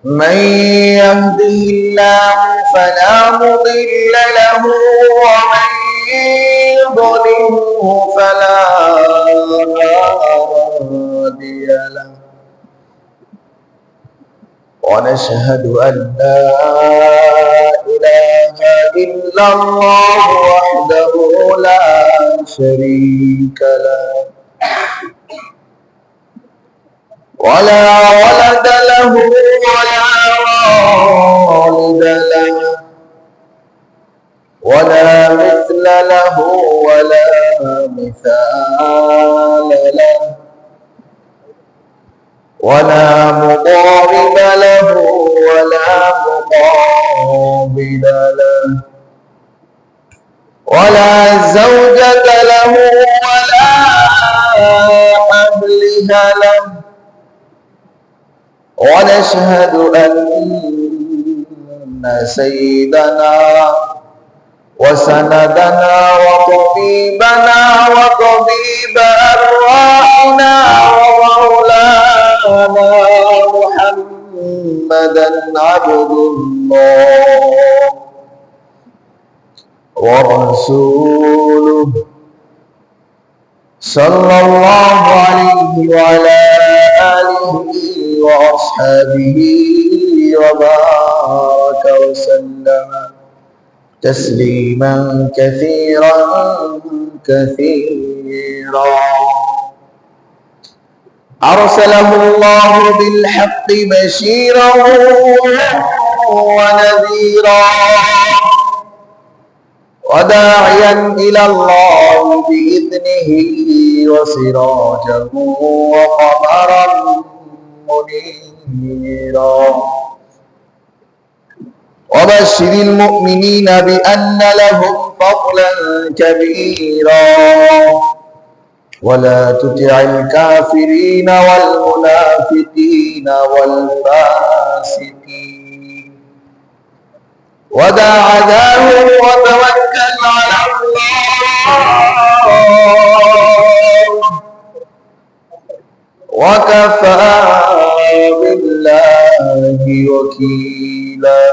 من يهده الله فلا مضل له ومن يضلله فلا هادي له ونشهد أن لا إله إلا الله وحده لا شريك له ولا ولد له ولا والد له ولا مثل له ولا مثال له ولا مقارب له ولا مقابل له ولا زوجة له ولا أهلها له ونشهد أن سيدنا وسندنا وطبيبنا وطبيب أرواحنا ومولانا محمدا عبد الله ورسوله صلى الله عليه وعلى آله وأصحابه وبارك وسلم تسليما كثيرا كثيرا أرسله الله بالحق بشيرا ونذيرا وداعيا إلى الله بإذنه وسراجا وقمرا منيرا وبشر المؤمنين بأن لهم فضلا كبيرا ولا تطع الكافرين والمنافقين والفاسقين ودع عذابهم وتوكل على الله وكفى بالله وكيلا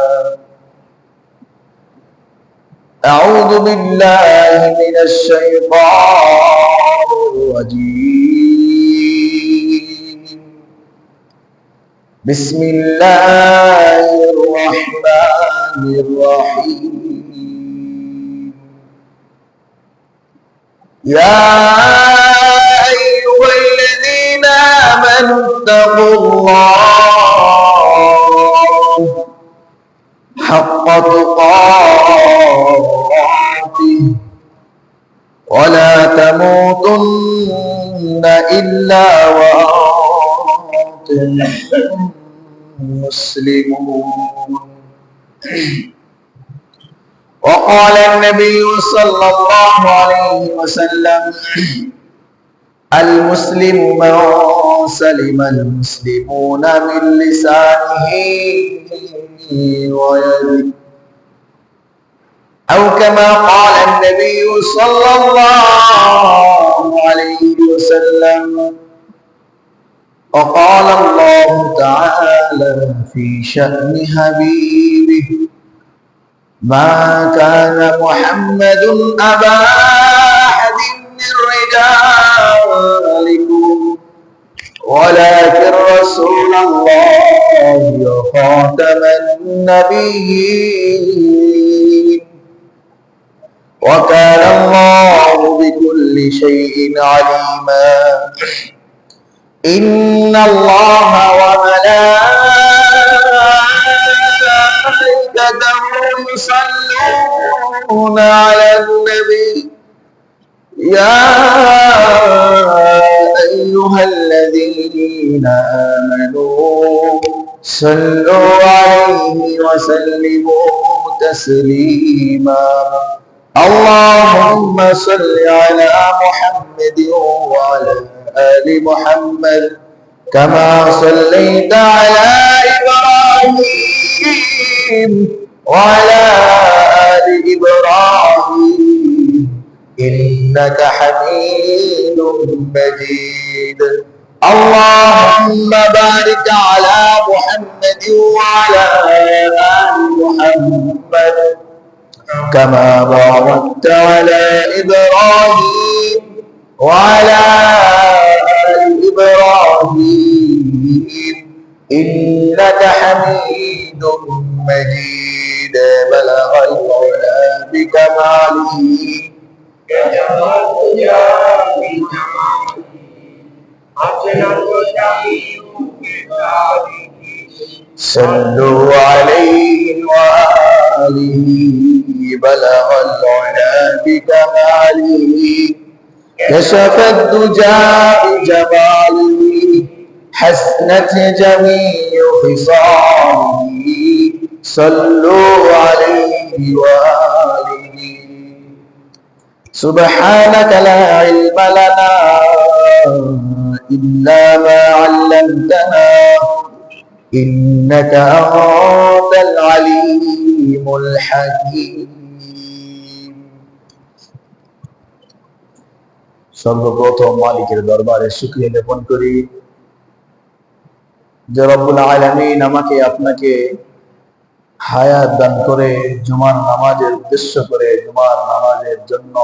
أعوذ بالله من الشيطان الرجيم بسم الله الرحمن الرحيم يا أيها الذين آمنوا اتقوا الله حق تقاته ولا تموتن إلا وأنتم مسلمون وقال النبي صلى الله عليه وسلم المسلم من سلم المسلمون من لسانه ويده أو كما قال النبي صلى الله عليه وسلم وقال الله تعالى في شأن حبيبه ما كان محمد أبا أحد من رجالكم ولكن رسول الله وخاتم النبيين وكان الله بكل شيء عليما إن الله وملائكته يصلون على النبي يا أيها الذين آمنوا صلوا عليه وسلموا تسليما اللهم صل على محمد وعلى آل محمد كما صليت على إبراهيم وعلى آل إبراهيم إنك حميد مجيد اللهم بارك على محمد وعلى آل محمد كما باركت على إبراهيم وعلى آل إبراهيم إنك حميد مجيد بلغ العلا بكماله صلوا عليه وآله بلغ العلا بكماله كشف الدجى بجماله حسنت جميع خصاله صلوا عليه وآله سبحانك لا علم لنا إلا ما علمتنا إنك أنت العليم الحكيم সর্বপ্রথম মালিকের দরবারে শুকরিয়া জ্ঞাপন করি যে রব্বুল আলামিন আমাকে আপনাকে হায়াত দান করে জুমার নামাজের উদ্দেশ্য করে জুমার নামাজের জন্য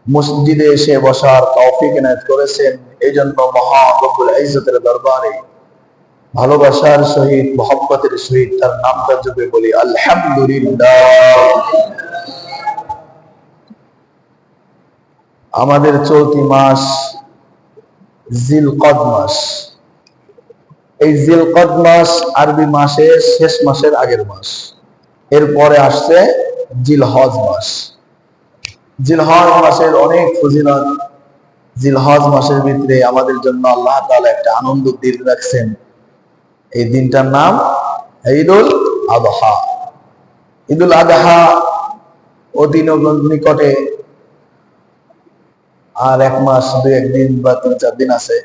মসজিদে এসে বসার তৌফিক এনায়েত করেছেন। এই জন্য মহান রব্বুল ইজ্জতের দরবারে ভালোবাসার সহিত মহব্বতের সহিত তার নামটা জপে বলি আলহামদুলিল্লাহ। আমাদের চলতি মাস জিলকদ মাস। এই জিলকদ মাস আরবি মাসের শেষ মাসের আগের মাস। এরপরে আসছে জিলহজ মাস। জিলহজ মাসের অনেক ফজিলত। জিলহজ মাসের ভিতরে আমাদের জন্য আল্লাহ তাআলা একটা আনন্দ দিন রাখছেন। এই দিনটার নাম ঈদুল আযহা। ঈদুল আযহা অতি নিকটে, আর এক মাস দুই একদিন বা 3-4 দিন আছে।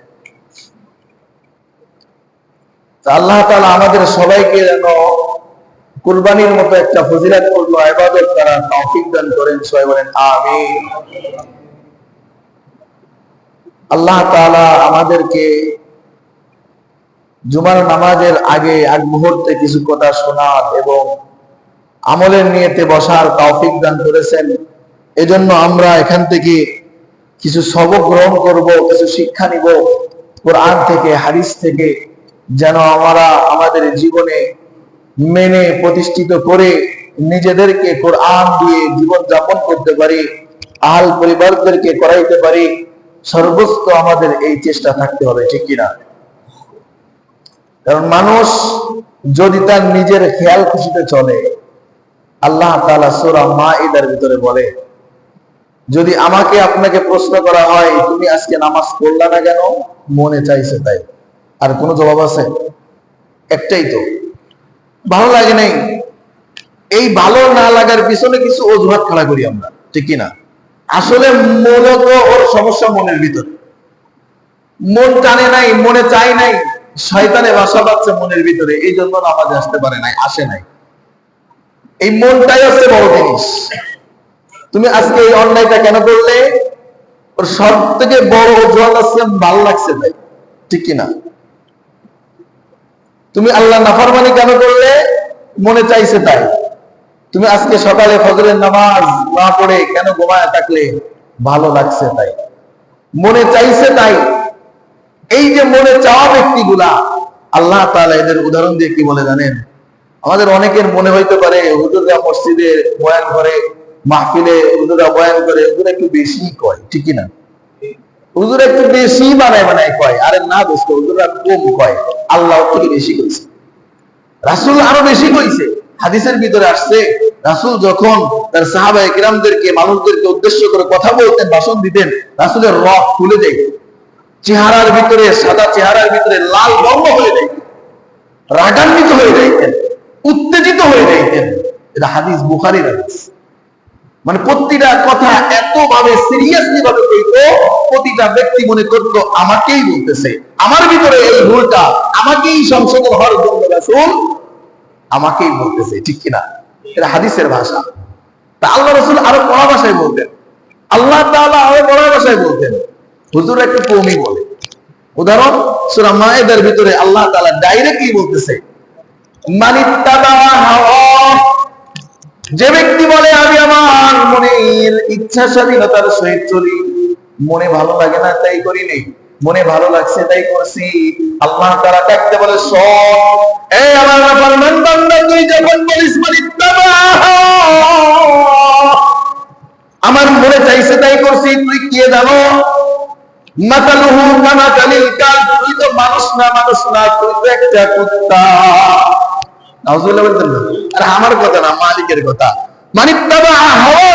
আল্লাহ তাআলা আমাদের সবাইকে যেন কুরবানির মতো একটা ফজিলতপূর্ণ ইবাদত করার তৌফিক দান করেন। সবাই বলেন আমিন। আল্লাহ তাআলা আমাদেরকে জুমার নামাজের আগে এক মুহূর্তে কিছু কথা শোনার এবং আমলের নিয়তে বসার তৌফিক দান করেছেন। এজন্য আমরা এখান থেকে কিছু সবক গ্রহণ করব, কিছু শিক্ষা নিব কোরআন থেকে, হাদিস থেকে, যেন আমরা আমাদের জীবনে মেনে প্রতিষ্ঠিত করে নিজেদেরকে কোরআন দিয়ে জীবন যাপন করতে পারি, আহল পরিবারদেরকে করাইতে পারি। সর্বোচ্চ আমাদের এই চেষ্টা থাকতে হবে, ঠিক কিনা? কারণ মানুষ যদি তার নিজের খেয়াল খুশিতে চলে, আল্লাহ তাআলা সূরা মাঈদার ভিতরে বলে, যদি আমাকে আপনাকে প্রশ্ন করা হয় তুমি আজকে নামাজ পড়লা না কেন, মনে চাইছে তাই। আর কোনো জবাব আছে? একটাই তো, ভালো লাগে নাই। এই ভালো না লাগার পিছনে কিছু অজুহাত খাড়া করি আমরা, ঠিক কিনা? আসলে মূলত ওর সমস্যা মনের ভিতরে। মন টানে নাই, মনে চাই নাই, শয়তানে বাসা বাঁধছে মনের ভিতরে, এই জন্য নামাজে আসতে পারে নাই, আসে নাই। এই মনটাই হচ্ছে বড় জিনিস। তুমি আজকে এই অন্যায়টা কেন করলে, ওর সব থেকে বড় অজুহাত আছে ভালো লাগছে তাই, ঠিক কিনা? তুমি আল্লাহ নাফরমানি কেন করলে, মনে চাইছে তাই। তুমি আজকে সকালে ফজরের নামাজ না পড়ে কেন ঘুমায় থাকলে, ভালো লাগছে তাই, মনে চাইছে তাই। এই যে মনে চাওয়া ব্যক্তিগুলা, আল্লাহ তাআলা এদের উদাহরণ দিয়ে কি বলে জানেন? আমাদের অনেকের মনে হইতে পারে হুজুররা মসজিদে বয়ান করে, মাহফিলে হুজুররা বয়ান করে, হুজুর একটু বেশি কয়, ঠিক কিনা? হুজুর একটু বেশি বানায় কয়। আরে না দোস্ত, হুজুররা কম কয়, আল্লাহ থেকে বেশি কইছে, রাসূল আরো বেশি কইছে। হাদিসের ভিতরে আসছে, রাসূল যখন তার সাহাবায়ে কিরামদেরকে, মানুষদেরকে উদ্দেশ্য করে কথা বলতেন, ভাষণ দিতেন, রাসূলের রগ খুলে যায়, চেহারার ভিতরে, সাদা চেহারার ভিতরে লাল বর্ণ হয়ে যায়, রাগান্বিত হয়ে যাইতেন, উত্তেজিত হয়ে যাইতেন। এটা হাদিস, বুখারীর হাদিস। মানে প্রতিটা কথা এত ভাবে সিরিয়াসলি ভাবে কইতো, প্রতিটা ব্যক্তি মনে করতো আমাকেই বলতেছে, আমার ভিতরে এই ভুলটা, আমাকেই সংশোধন হওয়ার জন্য রাসূল আমাকেই বলতেছে, ঠিক কিনা? এটা হাদিসের ভাষা। তা আল্লাহ রাসূল আরো কড়া ভাষায় বলতেন, আল্লাহ তাআলা আরো কড়া ভাষায় বলতেন। হুজুর একটু কমই বলে, উদাহরণ সূরা মায়েদার ভিতরে আল্লাহ তাআলা ডাইরেক্টলি বলতেছে, মানিত্তাবা হাওয়া, যে ব্যক্তি বলে আমি আমার মনের ইচ্ছা স্বাধীনতার সহিত চলি, মনে ভালো লাগে না তাই করি নেই, মনে ভালো লাগছে তাই করছি, আল্লাহ তাআলা ডাকতে বলে সব, এই আমার নাফরমান বান্দা তুই যখন বলিস মানিত্তাবা আমার মনে চাইছে তাই করছি, তুই কি জানো মাতালুহু কামাতালিল কালব, তুই তো মানুষ না তুই তো একটা কুত্তা। নাউজুবিল্লাহ বলতেন না, আর আমার কথা না, মালিকের কথা। মানিত্তাবা হাওয়া,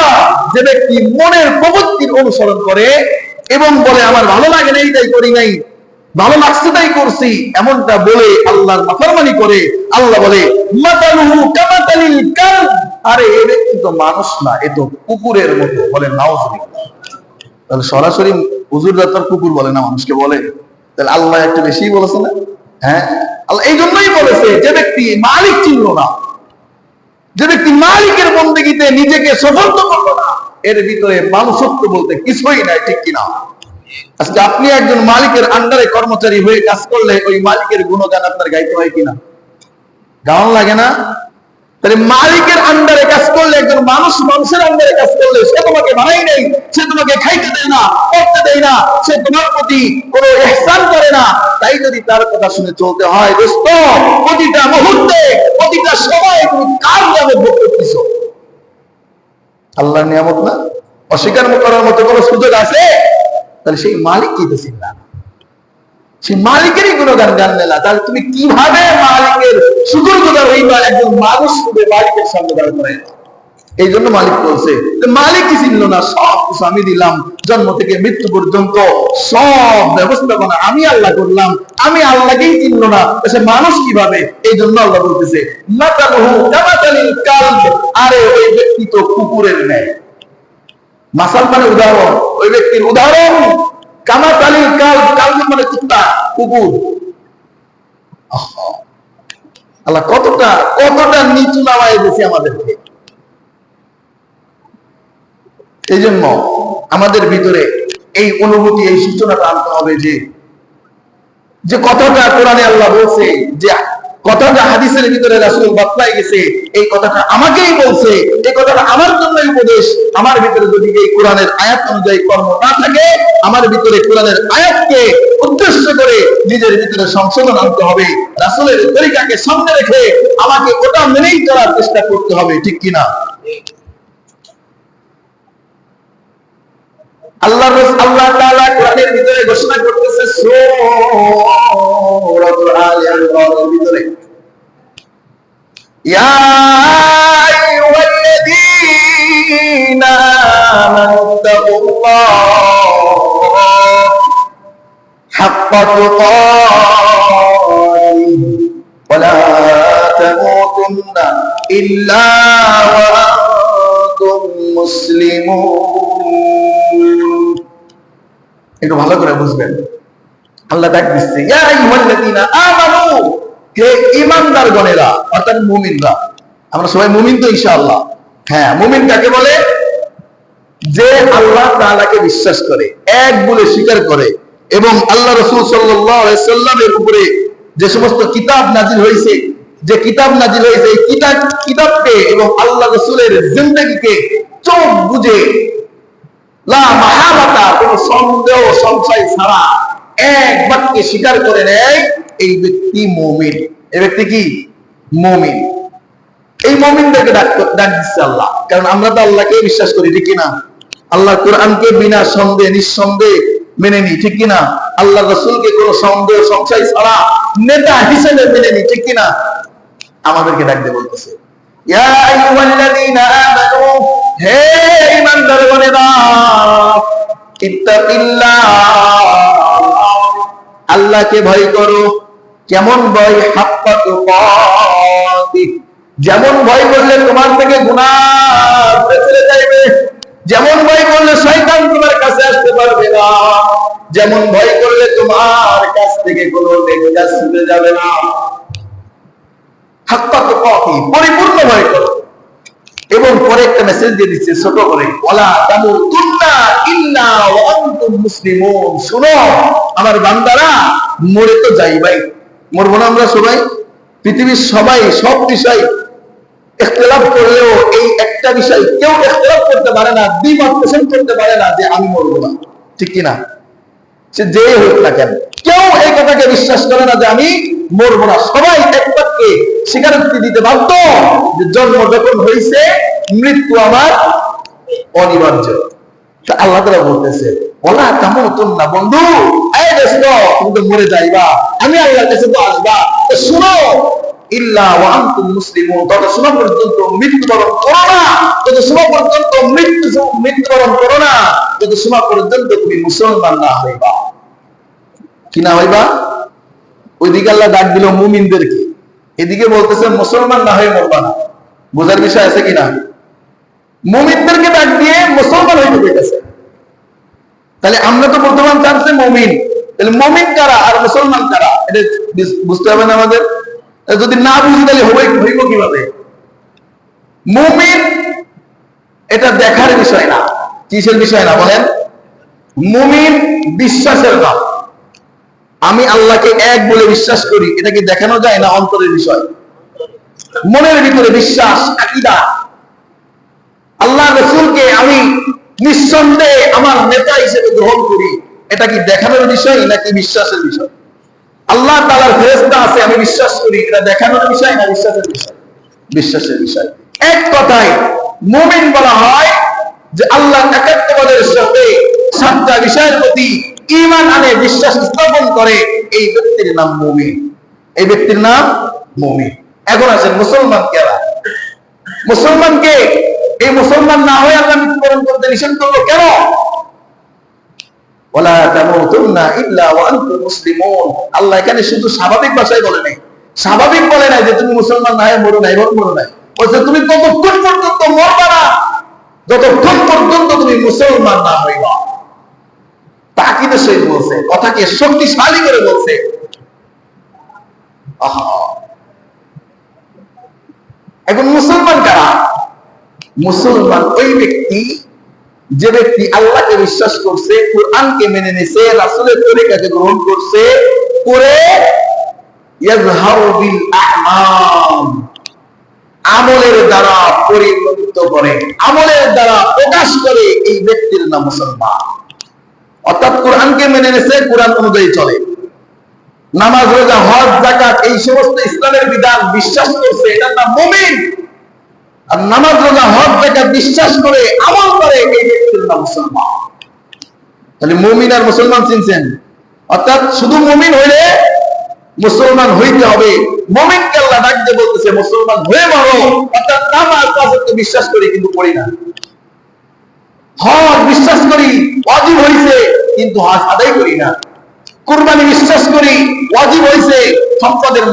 যে ব্যক্তি মনের প্রবৃত্তির অনুসরণ করে এবং বলে আমার ভালো লাগে না তাই করি নাই, ভালো লাগছে তাই করছি, এমনটা বলে আল্লাহর নাফরমানি করে, আল্লাহ বলে মাতালুহু কামাতালিল কালব, আরে এই ব্যক্তি তো মানুষ না, এ তো কুকুরের মতো। বলে নাউজুবিল্লাহ। তাহলে সরাসরি হুজুররা তো কুকুর বলে না, মানুষকে বলে, তাহলে আল্লাহ একটু বেশি বলেছে না? হ্যাঁ, আল্লাহ এই জন্যই বলেছে, যে ব্যক্তি মালিক চিনল না, যে ব্যক্তি মালিকের বন্দেগীতে নিজেকে সফল করলো না, এর ভিতরে মানুষত্ব বলতে কিছুই নাই, ঠিক কিনা? আজকে আপনি একজন মালিকের আন্ডারে কর্মচারী হয়ে কাজ করলে ওই মালিকের গুণগান আপনার গাইতে হয় কিনা? গান লাগে না? তাহলে মালিকের আন্ডারে কাজ করলে, একজন মানুষের আন্ডারে কাজ করলে, সে তোমাকে বানাই নেই, সে তোমাকে খাইতে দেয় না, পড়তে দেয় না, সে তোমার প্রতি কোনো ইহসান করে না, তাই যদি তার কথা শুনে চলতে হয়, দোস্ত, প্রতিটা মুহূর্তে প্রতিটা সময় তুমি কার নিয়ামত ভোগ করতেছো? আল্লাহর নিয়ামত না? অস্বীকার করার মতো কোনো সুযোগ আছে? তাহলে সেই মালিক কি তো চিন্তা, সেই মালিকেরই গুণগান জানলে না, তাহলে তুমি কিভাবে মালিকের শুকরগুজার হইবা? একজন মানুষ শুধু মালিকের সামনে দাঁড় করে। এই জন্য মালিক বলছে, মালিক কি চিনল না? সব কিছু আমি দিলাম, জন্ম থেকে মৃত্যু পর্যন্ত সব ব্যবস্থাপনা আমি আল্লাহ করলাম, আমি আল্লাহকেই চিনল না, সে মানুষ কিভাবে? এই জন্য আল্লাহ বলতেছে মাতালুহু কামাতালিল কালব, আরে ওই ব্যক্তি তো কুকুরের ন্যায়। মাসাল মানে উদাহরণ, ওই ব্যক্তির উদাহরণ কামাতালিল কালব, কালব মানে কুত্তা, কুকুর। আল্লাহ কতটা নিচু নামায় দিয়েছে আমাদেরকে। এই জন্য আমাদের ভিতরে এই অনুভূতি, এই সূচনাটা আনতে হবে যে কথাটা কোরআনে আল্লাহ বলছে, যে কথাটা হাদিসের ভিতরে রাসূল বাতলাই গেছে, এই কথাটা আমাকেই বলছে, এই কথাটা আমার জন্যই উপদেশ। আমার ভিতরে যদি এই কোরআনের আয়াত অনুযায়ী কর্ম না থাকে, আমার ভিতরে কোরআনের আয়াতকে উদ্দেশ্য করে নিজের ভিতরে সংশোধন আনতে হবে, রাসূলের তরিকাকে সামনে রেখে আমাকে ওটা মেনেই চলার চেষ্টা করতে হবে, ঠিক কিনা? আল্লাহ তাআলা কোরআনের ভিতরে ঘোষণা করতেছে, সূরাতুল আলে ইমরানের ভিতরে, ইয়া আইয়ুহাল্লাযীনা আমানু তাকুল্লাহ হাক্কা তুকাতিহি ওয়া লা তামুতুন্না ইল্লা ওয়া আনতুম মুসলিমুন। একটু ভালো করে বুঝবেন, আল্লাহ ডাক দিচ্ছে, ইয়া আইয়ুহাল্লাযীনা আমানু, হে ঈমানদারগণেরা, অর্থাৎ মুমিনরা। আমরা সবাই মুমিন তো ইনশাআল্লাহ? হ্যাঁ, মুমিন কাকে বলে? যে আল্লাহ তাআলাকে বিশ্বাস করে, এক বলে স্বীকার করে, এবং আল্লাহ রাসূল সাল্লাল্লাহু আলাইহি সাল্লামের উপরে যে সমস্ত কিতাব নাজিল হয়েছে, এই কিতাবকে এবং আল্লাহ রাসূলের জিন্দেগিকে চোখ বুঝে লা মাহালাতা, কোন সন্দেহ সংশয় ছাড়া এক বাক্যে স্বীকার করে নেয়, এই ব্যক্তি মুমিন। এই ব্যক্তি কি? মুমিন। এই মুমিনদেরকে ডাক দিচ্ছে আল্লাহ, কারণ আমরা তো আল্লাহকে বিশ্বাস করি, ঠিক কিনা? আল্লাহর কোরআনকে বিনা সন্দেহে নিঃসন্দেহে মেনে নি, ঠিক কিনা? আল্লাহ রাসূলকে কোনো সন্দেহ সংশয় ছাড়া নেতা হিসেবে মেনে নি, ঠিক কিনা? আমাদেরকে ডাক দিয়ে বলতেছে, ইয়া আইয়ুহাল্লাযীনা আমানু, হে ঈমানদারগণেরা, ইত্তাকিল্লাহ, আল্লাহকে ভয় করো। কেমন ভয়? হাক্কা তুকাতিহি, যেমন ভয় করলে তোমার থেকে গুনাহ চলে যাবে, যেমন ভয় করলে শয়তান তোমার কাছে আসতে পারবে না, যেমন ভয় করলে তোমার কাছ থেকে কোনো নেক কাজ ছুটে যাবে না। হাক্কা তুকাতিহি, পরিপূর্ণ ভয় করো। এবং পরে একটা মেসেজ দিয়ে দিচ্ছে ছোট করে, ওয়ালা তামুতুন্না ইল্লা ওয়া আনতুম মুসলিমুন, শুনো আমার বান্দারা, মরে তো যাইবাই, মরবো না আমরা সবাই? পৃথিবীর সবাই সব বিষয় ইখতিলাফ করলেও এই একটা বিষয় কেউ ইখতিলাফ করতে পারে না, দ্বিমত পোষণ করতে পারে না যে আমি মরবো না, ঠিক কিনা? সে যেই হোক না কেন, কেউ এই কথাকে বিশ্বাস করে না যে আমি মরবো না। সবাই এক বাক্যে স্বীকারোক্তি দিতে বাধ্য যে জন্ম যখন হয়েছে, মৃত্যু আমার অনিবার্য। আল্লাহ তাআলা বলতেছে, ওলা তামুতুন না, বন্ধু এই দোস্ত, তুমি তো মরে যাইবা, আমি আল্লাহর কাছে তো আসবা, তো শুনো, ইল্লা ওয়া আনতুম মুসলিমুন, তত সময় পর্যন্ত মৃত্যুবরণ করো না, তত সময় পর্যন্ত মৃত্যুবরণ করো না, তত সময় পর্যন্ত তুমি মুসলমান না হইবা। কি না হইবা? ওইদিকে আল্লাহ ডাক দিল মুমিনদেরকে, এদিকে বলতেছে মুসলমান না হয়ে মরবা না। বোঝার বিষয় আছে কিনা? মুমিনদেরকে ডাক দিয়ে মুসলমান হইতে বলতেছে। তাহলে আমরা তো বর্তমান চান্সে মুমিন, তাহলে মুমিন কারা আর মুসলমান কারা এটা বুঝতে হবে না আমাদের। যদি না বুঝি তাহলে হইব কিভাবে? মুমিন এটা দেখার বিষয় না, কিসের বিষয় না বলেন? মুমিন বিশ্বাসের নাম। আমি আল্লাহকে এক বলে বিশ্বাস করি, এটা কি দেখানো যায় না? অন্তরের বিষয়, মনের ভিতরে বিশ্বাস, আকীদা। আল্লাহ রাসূলকে আমি নিঃসন্দেহে আমার নেতা হিসেবে গ্রহণ করি, এটা কি দেখানোর বিষয় নাকি বিশ্বাসের বিষয়? আল্লাহ তাআলার ফেরেশতা আছে, আমি বিশ্বাস করি, এটা দেখানোর বিষয় না বিশ্বাসের বিষয়? বিশ্বাসের বিষয়। এক কথায় মুমিন বলা হয় যে আল্লাহর একাত্মবাদের সাথে সাতটা বিষয়ের প্রতি ঈমান আনে, বিশ্বাস স্থাপন করে, এই ব্যক্তির নাম মুমিন। এই ব্যক্তির নাম মুমিন। এখন আছেন মুসলমান কারা? মুসলমানকে এই মুসলমান না হয়ে আল্লাহ মৃত্যুবরণ করতে নিষেধ করলো কেন? ওয়ালা তামুতুন্না ইল্লা ওয়া আনতুম মুসলিমুন। আল্লাহ এখানে শুধু স্বাভাবিক ভাষায় বলে নাই, স্বাভাবিক বলে নাই যে তুমি মুসলমান না হয়ে মরো নাই, এবং মরো নাই, বলছে তুমি ততক্ষণ পর্যন্ত মরবা না যতক্ষণ পর্যন্ত তুমি মুসলমান না হইবা। তাকিদে সহিত বলছে, কথাকে শক্তিশালী করে বলছে। এখন মুসলমান কারা? মুসলমান ওই ব্যক্তি যে ব্যক্তি আল্লাহকে বিশ্বাস করছে, কোরআনকে মেনে নিয়েছে, রাসূলের তরিকাকে গ্রহণ করছে, করে ইয়াজহারু বিল আ'মাল, আমলের দ্বারা পরিণত করে, আমলের দ্বারা প্রকাশ করে, এই ব্যক্তির নাম মুসলমান। অর্থাৎ কোরআনকে মেনে নিয়েছে, কোরআন অনুযায়ী চলে, নামাজ, রোজা, হজ, যাকাত এই সমস্ত ইসলামের বিধান বিশ্বাস করছে, এটার নাম মুমিন। আর নামাজ, রোজা, হজ, যাকাত বিশ্বাস করে আমল করে, এই ব্যক্তির নাম মুসলমান। তাহলে মুমিন আর মুসলমান চিনছেন? অর্থাৎ শুধু মুমিন হইলে মুসলমান হইতে হবে। মুমিনকে আল্লাহ ডাক দিয়ে বলতেছে মুসলমান হয়ে মরো। অর্থাৎ নামাজ তো বিশ্বাস করি কিন্তু পড়ি না, হজ বিশ্বাস করি ওয়াজিব হইছে কিন্তু হজ আদায় করি না, কুরবানি বিশ্বাস করি ওয়াজিব হইছে, সম্পদের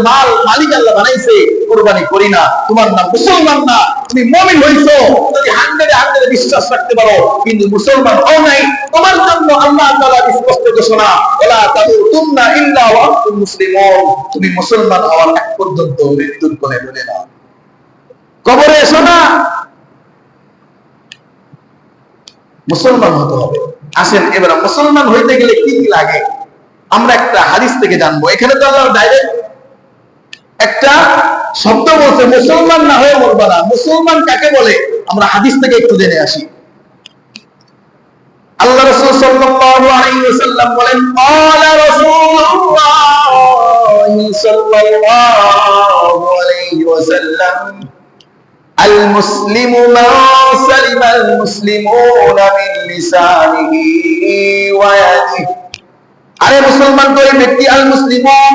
মালিক আল্লাহ বানাইছে, কুরবানি করি না, তোমার নাম মুসলমান না। তুমি মুমিন হইছো যদি 100 বিশ্বাস রাখতে পারো, কিন্তু মুসলমান হও নাই, তোমার জন্য আল্লাহ তাআলা স্পষ্ট ঘোষণা, ওয়ালা তামুতুন্না ইল্লা ওয়া আনতুম মুসলিমুন, তুমি মুসলমান হওয়ার আগ পর্যন্ত মৃত্যুর কোলে বলে না, কবরে এসো না, মুসলমান হতে হবে। আসেন এবার মুসলমান হইতে গেলে কি কি লাগে আমরা একটা হাদিস থেকে জানবো। এখানে তো আল্লাহ ডাইরেক্ট একটা শব্দ বলছে, মুসলমান না হয়ে মরবা না। মুসলমান কাকে বলে আমরা হাদিস থেকে একটু জেনে আসি। আল্লাহ রাসূল সাল্লাল্লাহু আলাইহি ওয়াসাল্লাম বলেন, ক্বালা রাসূলুল্লাহ সাল্লাল্লাহু আলাইহি ওয়াসাল্লাম, আল মুসলিমু মান সালিমাল মুসলিমুনা মিন লিসানিহি ওয়া ইয়াদিহি। আরে মুসলমান তো এই ব্যক্তি, আল মুসলিমুন,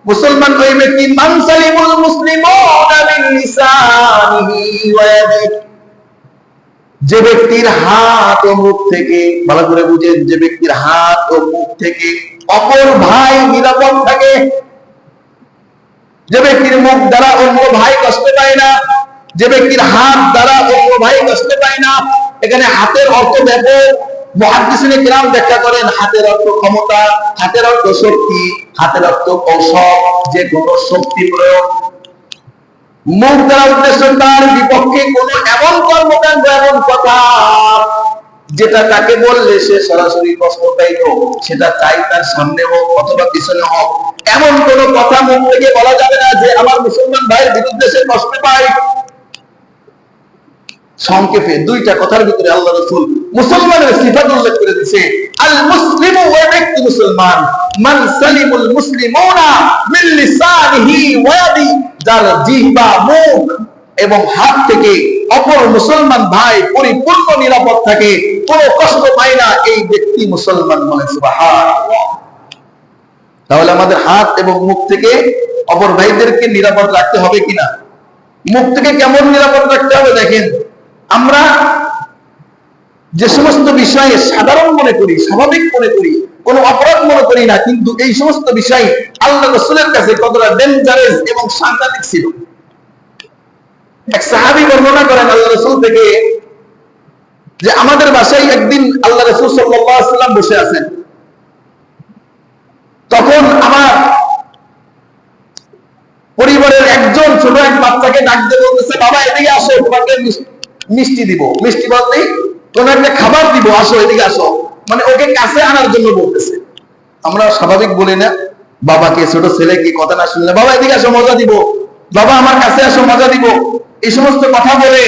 মুসলমান ওই ব্যক্তি, মান সালিমুল মুসলিমুনা মিন লিসানিহি ওয়া ইয়াদিহি, যে ব্যক্তির হাত ও মুখ থেকে, ভালো করে বুঝেন, যে ব্যক্তির হাত ও মুখ থেকে অপর ভাই নিরাপদ থাকে, যে ব্যক্তির মুখ দ্বারা অন্য ভাই কষ্ট পায় না, যে ব্যক্তির হাত দ্বারা অন্য ভাই কষ্ট পায় না। এখানে হাতের অর্থ ব্যাপক, মুহাদ্দিসিনে কিরাম ব্যাখ্যা করেন, হাতের অর্থ ক্ষমতা, হাতের অর্থ শক্তি, হাতের অর্থ কৌশল, যে কোনো শক্তি প্রয়োগ। মুখ দ্বারা উদ্দেশ্য তার বিপক্ষে কোন এমন কর্মকাণ্ড, এমন কথা যেটা তাকে বললে সে সরাসরি কষ্ট পাইত, সেটা চাই তার সামনে হোক অথবা পিছনে হোক, এমন কোন কথা মুখ থেকে বলা যাবে না যে আমার মুসলমান ভাইয়ের বিরুদ্ধে সে কষ্ট পায়। সংক্ষেপে দুইটা কথার ভিতরে আল্লাহ রাসূল মুসলমানের সিফাত উল্লেখ করে দিয়েছে। আল মুসলিমু, ওই ব্যক্তি মুসলমান, মান সালিমুল মুসলিমুনা মিন লিসানিহি ওয়া ইয়াদি, যার জিহ্বা, মুখ এবং হাত থেকে অপর মুসলমান ভাই পরিপূর্ণ নিরাপদ থাকে, কোনো কষ্ট পায় না, এই ব্যক্তি মুসলমান। বলে সুবহানাল্লাহ। তাহলে আমাদের হাত এবং মুখ থেকে অপর ভাইদেরকে নিরাপদ রাখতে হবে কিনা? মুখ থেকে কেমন নিরাপদ রাখতে হবে? দেখেন, আমরা যে সমস্ত বিষয়ে সাধারণ মনে করি, স্বাভাবিক মনে করি, কোনো অপরাধ মনে করি না, কিন্তু এই সমস্ত বিষয় আল্লাহ রাসূলের কাছে কতটা ডেঞ্জারাস এবং সাংঘাতিক ছিল। এক সাহাবী বর্ণনা করেন আল্লাহ রাসূল থেকে যে আমাদের বাসায় একদিন আল্লাহ রাসূল সাল্লাল্লাহু আলাইহি ওয়াসাল্লাম বসে আছেন। তখন আমার পরিবারের একজন ছোট এক বাচ্চাকে ডাক দিয়ে বলতেছে, বাবা এদিকে আসো, তোমাকে মিষ্টি দিব। মিষ্টি বলতেই কোন একটা খাবার দিব, আসো এদিকে আসো, মানে ওকে কাছে আনার জন্য বলতেছে। আমরা স্বাভাবিক বলি না বাবাকে, ছোট ছেলেকে কথা না শুনলে, বাবা এদিকে আসো মজা দিব, বাবা আমার কাছে আসো মজা দিব, এই সমস্ত কথা বলে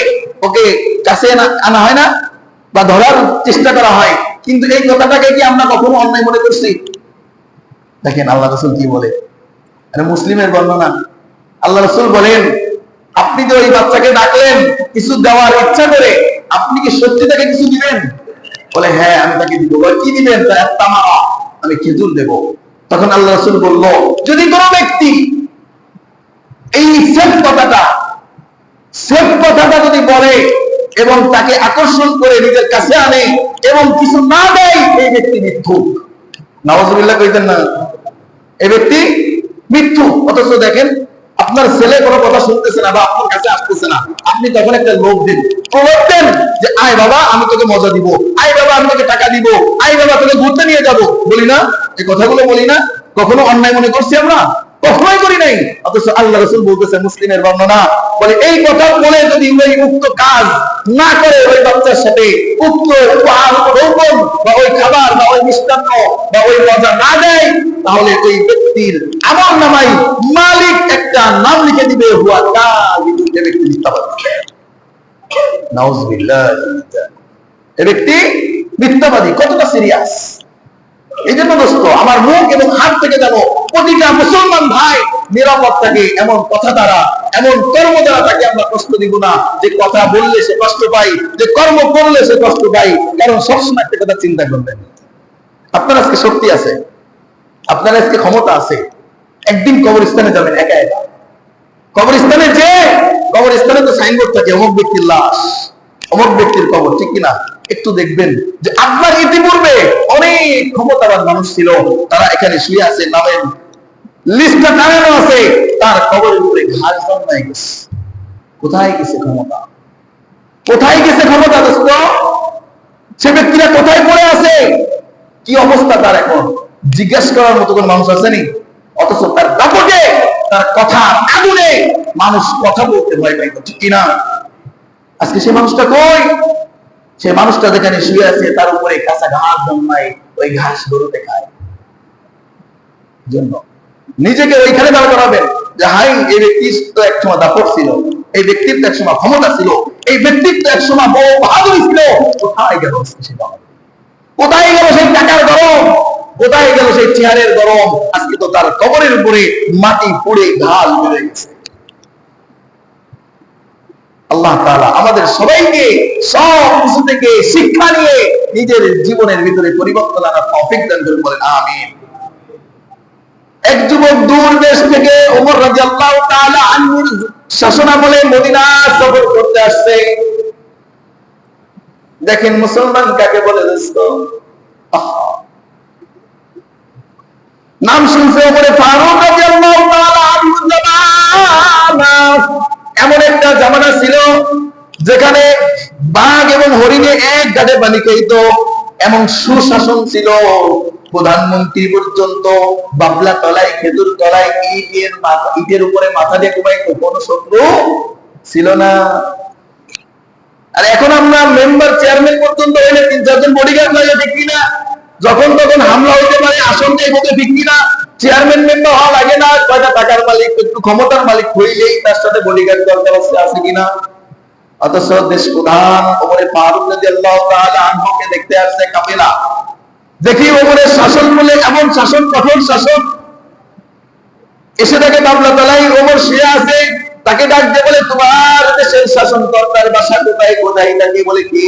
ওকে কাছে আনা হয় না বা ধরার চেষ্টা করা হয়। কিন্তু এই কথাটাকে কি আমরা কখনো অন্যায় মনে করছি? দেখেন আল্লাহ রাসূল কি বলে, আরে মুসলিমের বর্ণনা। আল্লাহ রাসূল বলেন, আপনি তো ওই বাচ্চাকে ডাকলেন কিছু দেওয়ার ইচ্ছা করে, আপনি কি সত্যি তাকে কিছু দিবেন? বলে হ্যাঁ আমি তাকে দিব। কি দিবেন? আমি খেজুর দেব। তখন আল্লাহ রাসূল বলল, যদি কোন ব্যক্তি এই সেফ কথাটা যদি বলে এবং তাকে আকর্ষণ করে নিজের কাছে আনে এবং কিছু না দেয়, এই ব্যক্তি মিথ্যুক। নাউযুবিল্লাহ কইতেন না? এই ব্যক্তি মিথ্যুক। অথচ দেখেন আপনার ছেলে কোনো কথা শুনতেছে না বা আপনার কাছে আসতেছে না, আপনি তখন একটা লোভ দিন, প্রলোভ দেন যে আয় বাবা আমি তোকে মজা দিব, আয় বাবা আমি তোকে টাকা দিব, আয় বাবা তোকে ঘুরতে নিয়ে যাব। বলি না? এই কথাগুলো বলি না? কখনো অন্যায় মনে করছি আমরা? কখনোই করি নাই। অথচ আল্লাহ রাসূল বলতেছে, মুসলিমের বর্ণনা, বলে এই কথা বলে যদি ওই উক্ত কাজ না করে ওই বাচ্চার সাথে উক্ত উপহার রোপণ বা ওই খাবার বা ওই মিষ্টান্ন বা ওই মজা না দেয়, তাহলে ওই ব্যক্তির আমল নামায় মালিক একটা নাম লিখে দিবে, হুয়া কাযিবুন, এই ব্যক্তি মিথ্যাবাদী। নাউযুবিল্লাহ। এই ব্যক্তি মিথ্যাবাদী। কতটা সিরিয়াস! এই জন্য দোস্ত, আমার মুখ এবং হাত থেকে যেন প্রতিটা মুসলমান ভাই নিরাপদ থাকে, এমন কথা দ্বারা, এমন কর্ম দ্বারা তাকে আমরা কষ্ট দিব না যে কথা বললে সে কষ্ট পাই, যে কর্ম করলে সে কষ্ট পাই। কারণ সবসময় একটা কথা চিন্তা করবেন, আপনার আজকে শক্তি আছে, আপনার আজকে ক্ষমতা আছে, একদিন কবরস্থানে যাবেন একা একা। কবরস্থানে যে কবরস্থানে তো সাইনবোর্ড থাকে, অমুক ব্যক্তির লাশ, অমুক ব্যক্তির কবর, ঠিক কিনা? একটু দেখবেন যে আপনার ইতিপূর্বে অনেক ক্ষমতাবান মানুষ ছিল, তারা এখানে শুয়ে আছে, নামের লিস্টটা টানানো আছে, তার কবরের উপরে ঘাস জন্মায় গেছে। কোথায় গেছে ক্ষমতা? কোথায় গেছে ক্ষমতা দোস্ত? সে ব্যক্তিরা কোথায় পড়ে আছে? কি অবস্থা তার এখন? জিজ্ঞাসা করার মতো কোন মানুষ আসেনি। অথচ তার দাপটে, তার কথা আগুনে মানুষ কথা বলতে ভয় পাইত, ঠিক কিনা? আজকে সে মানুষটা কই? সে মানুষটা যেখানে শুয়ে আছে তার উপরে কাঁচা ঘাস জন্মায়, ওই ঘাস গরুতে খায়। জন্য নিজেকে ওইখানে দাঁড় করাবেন যে হাই, এই ব্যক্তির তো একসময় দাপট ছিল, এই ব্যক্তির তো একসময় ক্ষমতা ছিল, এই ব্যক্তির তো একসময় বড় বাহাদুরি ছিল। কোথায় গেল? কোথায় গেল সেই টাকার গরম? কোথায় গেল সেই চেয়ারের গরম? আজকে তো তার কবরের উপরে মাটি পুড়ে ঘাস বেড়ে গেছে। আল্লাহ তাআলা আমাদের সবাইকে সব কিছু থেকে শিক্ষা নিয়ে নিজের জীবনের ভিতরে পরিবর্তন আনার তৌফিক দান করুন, বলেন আমিন। এক যুবক দূর দেশ থেকে ওমর রাদিয়াল্লাহু তাআলা আনহুর শাসনামলে মদিনা সফর করতে আসছে। দেখেন মুসলমান কাকে বলে দোস্ত? নাম শুনছে ওমরে ফারুক রাদিয়াল্লাহু তাআলা আনহুর জামানা। এমন একটা জামানা ছিল যেখানে বাঘ এবং হরিণে এক গাড়ে পানি খেত, এমন সুশাসন ছিল। প্রধানমন্ত্রী পর্যন্ত বাবলা তলায়, খেজুর তলায়, ইটের উপরে মাথা দিয়ে ঘুমাইতো, কোনো শত্রু ছিল না। আর এখন আমরা মেম্বার চেয়ারম্যান পর্যন্ত হইলে 3-4 জন বডিগার্ড লাগে, ঠিক কিনা? যখন তখন হামলা হইতে পারে, আসনটা এভাবে, ঠিক কিনা? চেয়ারম্যান মেম্বার হওয়া লাগে না, কয়টা টাকার মালিক, একটু ক্ষমতার মালিক হইলেই তার সাথে বডিগার্ড দরকার আছে কিনা? অথচ দেশ প্রধান ওমর ফারুক রাদিয়াল্লাহু তাআলা আনহুকে দেখতে আসছে কাফেলা। দেখি ওমরের শাসন বলে এমন শাসন, কঠোর শাসন। এসে দেখে কাফেলা তলায় ওমর শুয়ে আছে, তাকে ডাক দিয়ে বলে, তোমার দেশের শাসনকর্তার বাসা কোথায়? কোথায় তাকে বলে কি?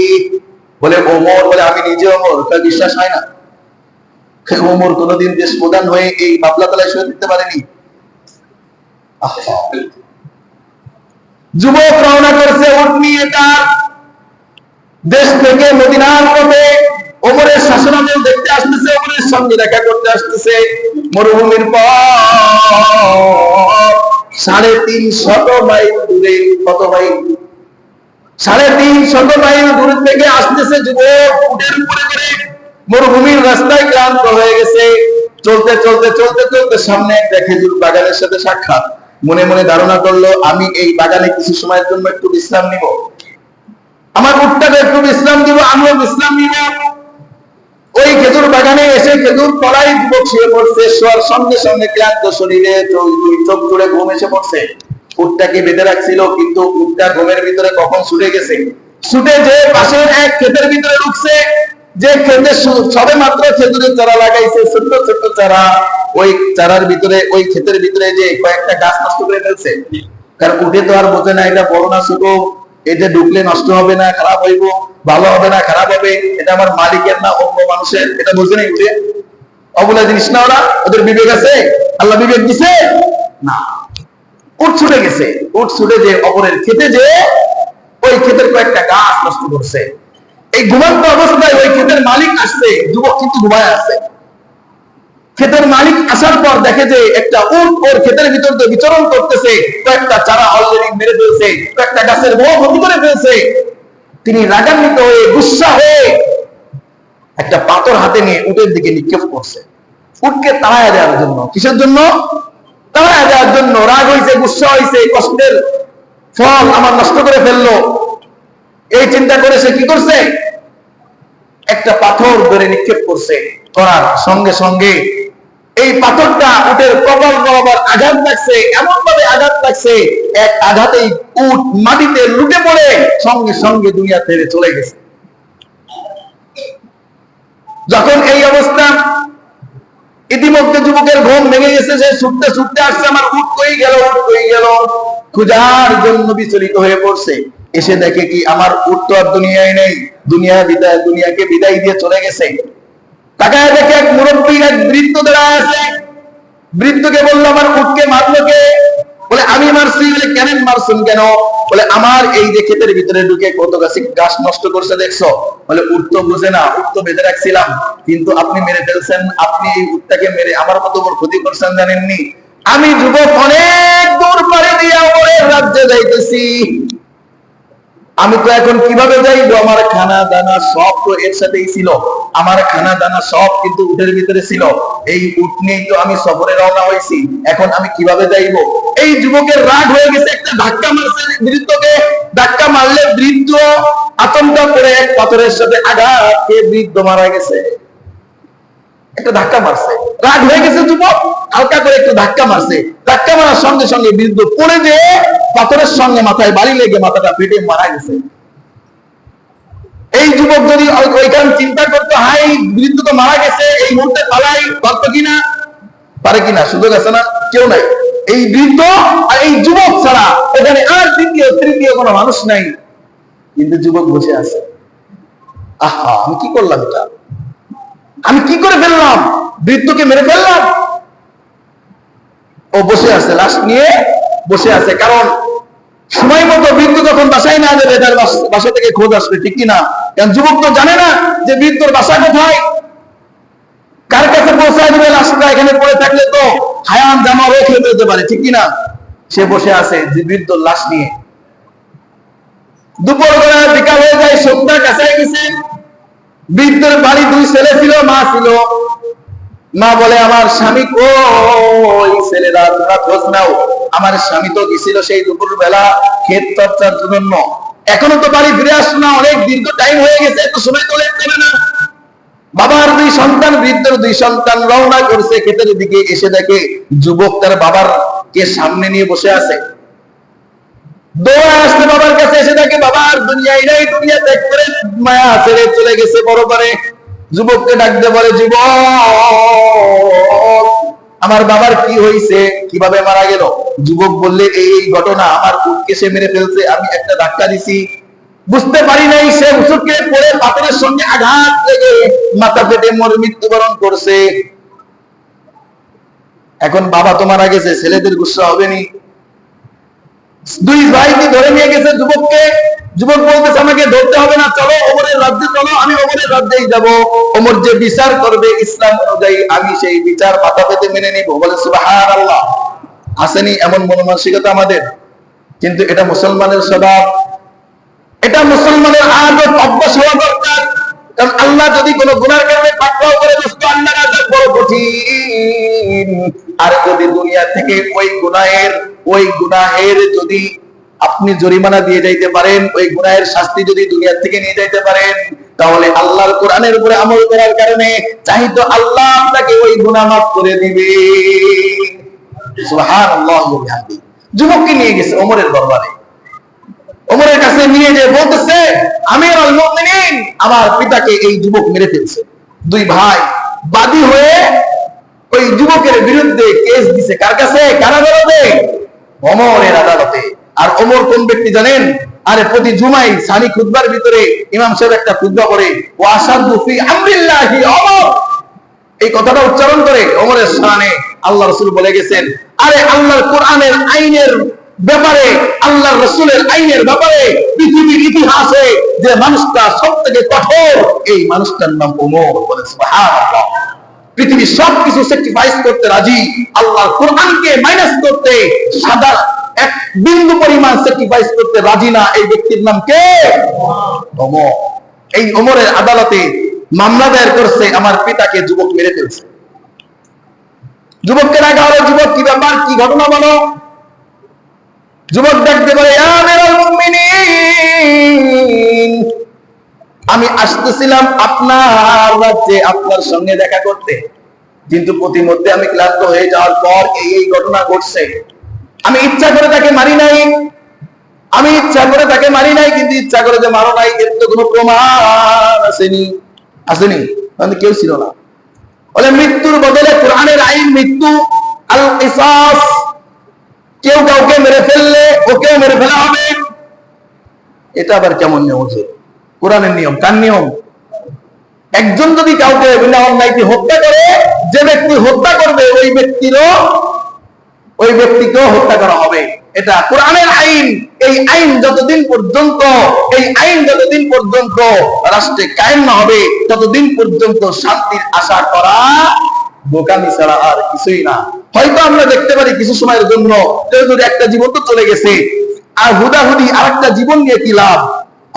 বলে ওমর। বলে আমি নিজে ওমর। তার বিশ্বাস হয় না? ওমর কোনদিন দেশ প্রধান হয়ে এই কাফেলা তলায় শুয়ে থাকতে পারেনি। যুবক রওনা করছে উট নিয়ে, তার দেশ থেকে মদিনার পথে ওমরের শাসনামল দেখতে আসতেছে, ওমরের সঙ্গে দেখা করতে আসতেছে। মরুভূমির পথ 350 মাইল দূরে। কত মাইল? 350 মাইল দূর থেকে আসতেছে যুবক উটের উপরে করে। মরুভূমির রাস্তায় ক্লান্ত হয়ে গেছে। চলতে চলতে চলতে চলতে সামনে একটা খেজুর বাগানের সাথে সাক্ষাৎ। মনে মনে ধারণা করলো, আমি এই বাগানে কিছু সময়ের জন্য একটু বিশ্রাম নিব, আমার উটটাকে একটু বিশ্রাম দিব, আমিও বিশ্রাম নিব। ওই খেজুর বাগানে এসে খেজুর তলায় যুবক শুয়ে পড়ছে। শোয়ার সঙ্গে সঙ্গে ক্লান্ত শরীরে চোখ জুড়ে ঘুম এসে পড়ছে। উটটাকে বেঁধে রাখছিল, কিন্তু উটটা ঘুমের ভিতরে কখন ছুটে গেছে। ছুটে যে পাশের এক ক্ষেতের ভিতরে ঢুকছে, যে ক্ষেতে সবে মাত্র খেজুরের চারা লাগাইছে, ছোট্ট ছোট্ট চারা, ওই চারার ভিতরে, ওই ক্ষেতের ভিতরে যে কয়েকটা গাছ নষ্ট করে ফেলছে। কারণ উঠে তো আর বোঝে না এটা বড় না ছোট, এটা ঢুকলে নষ্ট হবে না খারাপ হইব, ভালো হবে না খারাপ হবে, এটা আমার মালিকের না অন্য মানুষের, এটা বোঝে না। উঠে অবলা জিনিস না, ওরা, ওদের বিবেক আছে? আল্লাহ বিবেক দিছে না। উট ছুটে গেছে। উট ছুটে যে অপরের খেতে যে ওই ক্ষেতের কয়েকটা গাছ নষ্ট করছে। এই ঘুমন্ত অবস্থায় ওই ক্ষেতের মালিক আসছে, যুবক কিন্তু ঘুমায় আছে। ক্ষেতের মালিক আসার পর দেখে যে একটা উট ওর ক্ষেতের ভিতর দিয়ে বিচরণ করতেছে, কয়েকটা চারা অলরেডি মেরে ফেলছে, কয়েকটা গাছের বউ ক্ষতি করে ফেলছে। তিনি রাগান্বিত হয়ে, গুসা হয়ে একটা পাথর হাতে নিয়ে উটের দিকে নিক্ষেপ করছে, উটকে তাড়ায় দেওয়ার জন্য। কিসের জন্য? তাড়ায় দেওয়ার জন্য। রাগ হয়েছে, গুসা হয়েছে, কষ্টের ফল আমার নষ্ট করে ফেললো, এই চিন্তা করে সে কি করছে? একটা পাথর ধরে নিক্ষেপ করছে। করার সঙ্গে সঙ্গে এই পাথরটা উটের কপাল বরাবর আঘাত লাগছে, এমন ভাবে আঘাত লাগছে, এক আঘাতেই উট মাটিতে লুটে পড়ে সঙ্গে সঙ্গে দুনিয়া ছেড়ে চলে গেছে। যখন এই অবস্থা, ইতিমধ্যে যুবকের ঘুম ভেঙে গেছে, সে ছুটতে ছুটতে আসছে, আমার উট কই গেল, উট কই গেল, খোঁজার জন্য বিচলিত হয়ে পড়ছে। এসে দেখে কি, আমার উট তো আর দুনিয়ায় নেই, দুনিয়াকে বিদায় দিয়ে চলে গেছে। তাকায় দেখে এক মুরব্বী, এক বৃদ্ধ দাঁড়ায় আছে। বৃদ্ধকে বলল, আমার উটকে মারলো কে? বলে আমি মারছি। বলে কেন মারছেন? কেন? বলে আমার এই যে ক্ষেতের ভিতরে ঢুকে কত গাছ নষ্ট করছে দেখছো। বলে উট তো বুঝে না, উট তো বেঁধে রাখছিলাম, কিন্তু আপনি মেরে ফেলছেন। আপনি এই উটটাকে মেরে আমার কত বড় ক্ষতি করছেন জানেননি? আমি যুবক অনেক দূর পাড়ি দিয়ে ওপরের রাজ্যে যাইতেছি, আমি তো এখন কিভাবে যাইবো? আমার খানা দানা সব তো এর সাথেই ছিল, আমার খানা দানা সব কিন্তু উটের ভিতরে ছিল, এই উট নিয়েই তো আমি সফরে রওনা হয়েছি, এখন আমি কিভাবে যাইবো? এই যুবকের রাগ হয়ে গেছে, একটা ধাক্কা মারছে বৃদ্ধকে। ধাক্কা মারলে বৃদ্ধ আতঙ্কা করে এক পাথরের সাথে আঘাত খেয়ে বৃদ্ধ মারা গেছে। একটা ধাক্কা মারছে, রাগ হয়ে গেছে যুবক, হালকা করে একটু ধাক্কা মারছে। ধাক্কা মারার সঙ্গে সঙ্গে বৃদ্ধ পড়ে যেয়ে পাথরের সঙ্গে মাথায় বাড়ি লেগে মাথাটা ফেটে মারা গেছে। এই যুবক যদি ওইখান চিন্তা করতো, হাই বৃদ্ধ তো মারা গেছে, এই মুহূর্তে পালাই, পারতো কিনা? পারে কিনা? সুযোগ আছে না? কেউ নাই। এই বৃদ্ধ আর এই যুবক ছাড়া এখানে আর দ্বিতীয় তৃতীয় কোনো মানুষ নাই। কিন্তু যুবক বসে আছে, আহা আমি কি করলাম? এটা আমি কি করে ফেললাম? বৃদ্ধকে মেরে ফেললাম। ও বসে আছে, লাশ নিয়ে বসে আছে। কারণ সময় মতো বৃদ্ধ যখন বাসায় না যাবে, তার বাসা থেকে খোঁজ আসবে, ঠিক কিনা? কারণ যুবক তো জানে না যে বৃদ্ধর বাসা কোথায়, কার কাছে পৌঁছায় দেবে লাশটা। এখানে পড়ে থাকলে তো হায়ান জামা রেখে ফেলতে পারে, ঠিক কিনা? সে বসে আছে যে বৃদ্ধর লাশ নিয়ে। দুপুর বেলা বিকাল হয়ে যায়, সন্ধ্যা কাছায় গেছে। বৃদ্ধের বাড়ি 2 ছেলে ছিল, মা ছিল। মা বলে, আমার স্বামী কই? ছেলেরা তোমরা খোঁজ নাও, আমার স্বামী তো গেছিল সেই দুপুর বেলা ক্ষেত চর্চার জন্য, এখনো তো বাড়ি ফিরে আসলো না, অনেক দীর্ঘ টাইম হয়ে গেছে, এত সময় তো লেট করে না। বাবার দুই সন্তান, বৃদ্ধের দুই সন্তান রওনা করছে ক্ষেতের দিকে, এসে দেখে যুবক তার বাবার কে সামনে নিয়ে বসে আছে। দৌড়ে আসছে বাবার কাছে, এসে দেখে বাবার দুনিয়ায় নাই, দুনিয়া ত্যাগ করে মায়া ছেড়ে চলে গেছে পরপারে। যুবককে ডাকতে বলে, যুবক আমার বাবার কি হয়েছে, কিভাবে মারা গেল? যুবক বললে, এই ঘটনা, আমার উটকে সে মেরে ফেলছে, আমি একটা ধাক্কা দিছি, বুঝতে পারি নাই, সে উসুকে পড়ে পাথরের সঙ্গে আঘাত লেগে মাথা ফেটে মৃত্যুবরণ করছে। এখন বাবা তো মারা গেছে, ছেলেদের গুসা হবে নি? দুই ভাইকে ধরে নিয়ে গেছে যুবককে। যুবক বলতেছে, আমাকে ধরতে হবে না, চলো ওমরের রাজ্যে চলো, আমি ওমরের রাজ্যেই যাব। ওমর যে বিচার করবে ইসলাম অনুযায়ী, আমি সেই বিচার মাথা পেতে মেনে নিব। বলে সুবহানাল্লাহ। আসেনি এমন মনমানসিকতা আমাদের? কিন্তু এটা মুসলমানের স্বভাব, এটা মুসলমানের আদত, অভ্যাস হওয়া দরকার। কারণ আল্লাহ যদি কোনো গুনার কারণে পাকড়াও করে দোস্ত, আল্লাহর আযাব বড় কঠিন। আর যদি দুনিয়া থেকে ওই গুনাহের যদি আপনি জরিমানা দিয়ে যাইতে পারেন, ওই গুনাহের শাস্তি যদি দুনিয়া থেকে নিয়ে যাইতে পারেন, তাহলে আল্লাহর কোরআনের উপরে আমল করার কারণে চাইতো আল্লাহ আপনাকে ওই গুনাহ মাফ করে দিবে। সুবহানাল্লাহ। যুবককে নিয়ে গেছে ওমরের দরবারে। ওমরের কাছে নিয়ে যে বলতেছে, আমিরুল মুমিনিন, আমার পিতাকে এই যুবক মেরে ফেলছে। দুই ভাই বাদী হয়ে ওই যুবকের বিরুদ্ধে কেস দিছে। কার কাছে? কারাগারে, ওমরের আদালতে। আর ওমর কোন ব্যক্তি জানেন? আরে প্রতি জুমায় সানি খুতবার ভিতরে ইমাম সাহেব একটা খুতবা পড়ে, ওয়া আশাদু ফি আমরিল্লাহি ওমর, এই কথাটা উচ্চারণ করে ওমরের শানে আল্লাহ রাসূল বলে গেছেন, আরে আল্লাহর কোরআনের আইনের ব্যাপারে, আল্লাহর রাসূলের আইনের ব্যাপারে পৃথিবীর ইতিহাসে যে মানুষটা সবথেকে কঠোর, এই মানুষটার নাম ওমর। বলে সুবহানাল্লাহ। পৃথিবীর সবকিছু স্যাক্রিফাইস করতে রাজি, আল্লাহর কোরআনকে মাইনাস করতে সাদা এক বিন্দু পরিমাণ স্যাক্রিফাইস করতে রাজি না, এই ব্যক্তির নাম কে? ওমর। এই ওমরের আদালতে মামলা দায়ের করছে, আমার পিতাকে যুবক মেরে ফেলছে। যুবককে রাখা হলো, যুবক কি ব্যাপার, কি ঘটনা বলো? যুবক দেখতে পারে, আমিরুল মুমিনিন, আমি আসতেছিলাম আপনার রাজ্যে আপনার সঙ্গে দেখা করতে, কিন্তু প্রতিমধ্যে আমি ক্লান্ত হয়ে যাওয়ার পর এই ঘটনা ঘটছে। আমি ইচ্ছা করে তাকে মারি নাই, কিন্তু ইচ্ছা করে যে মারো নাই, এর তো কোনো প্রমাণ আসেনি, মানে কেউ ছিল না। বলে মৃত্যুর বদলে কোরআনের আইন মৃত্যু, আল কিসাস, কেউ কাউকে মেরে ফেললে ওকেও মেরে ফেলা হবে। এটা আবার কেমন নিয়ম? কোরআনের নিয়ম। কার নিয়ম? একজন যদি কাউকে বিনা অন্যায়কে হত্যা করে, যে ব্যক্তি হত্যা করবে ওই ব্যক্তিকেও হত্যা করা হবে। এটা কোরআনের আইন। এই আইন যতদিন পর্যন্ত রাষ্ট্রে কায়েম না হবে, ততদিন পর্যন্ত শান্তির আশা করা বোকামি ছাড়া আর কিছুই না। হয়তো আমরা দেখতে পারি কিছু সময়ের জন্য কেউ যদি একটা জীবন তো চলে গেছে, আর হুদাহুদি আর একটা জীবন নিয়ে কি লাভ?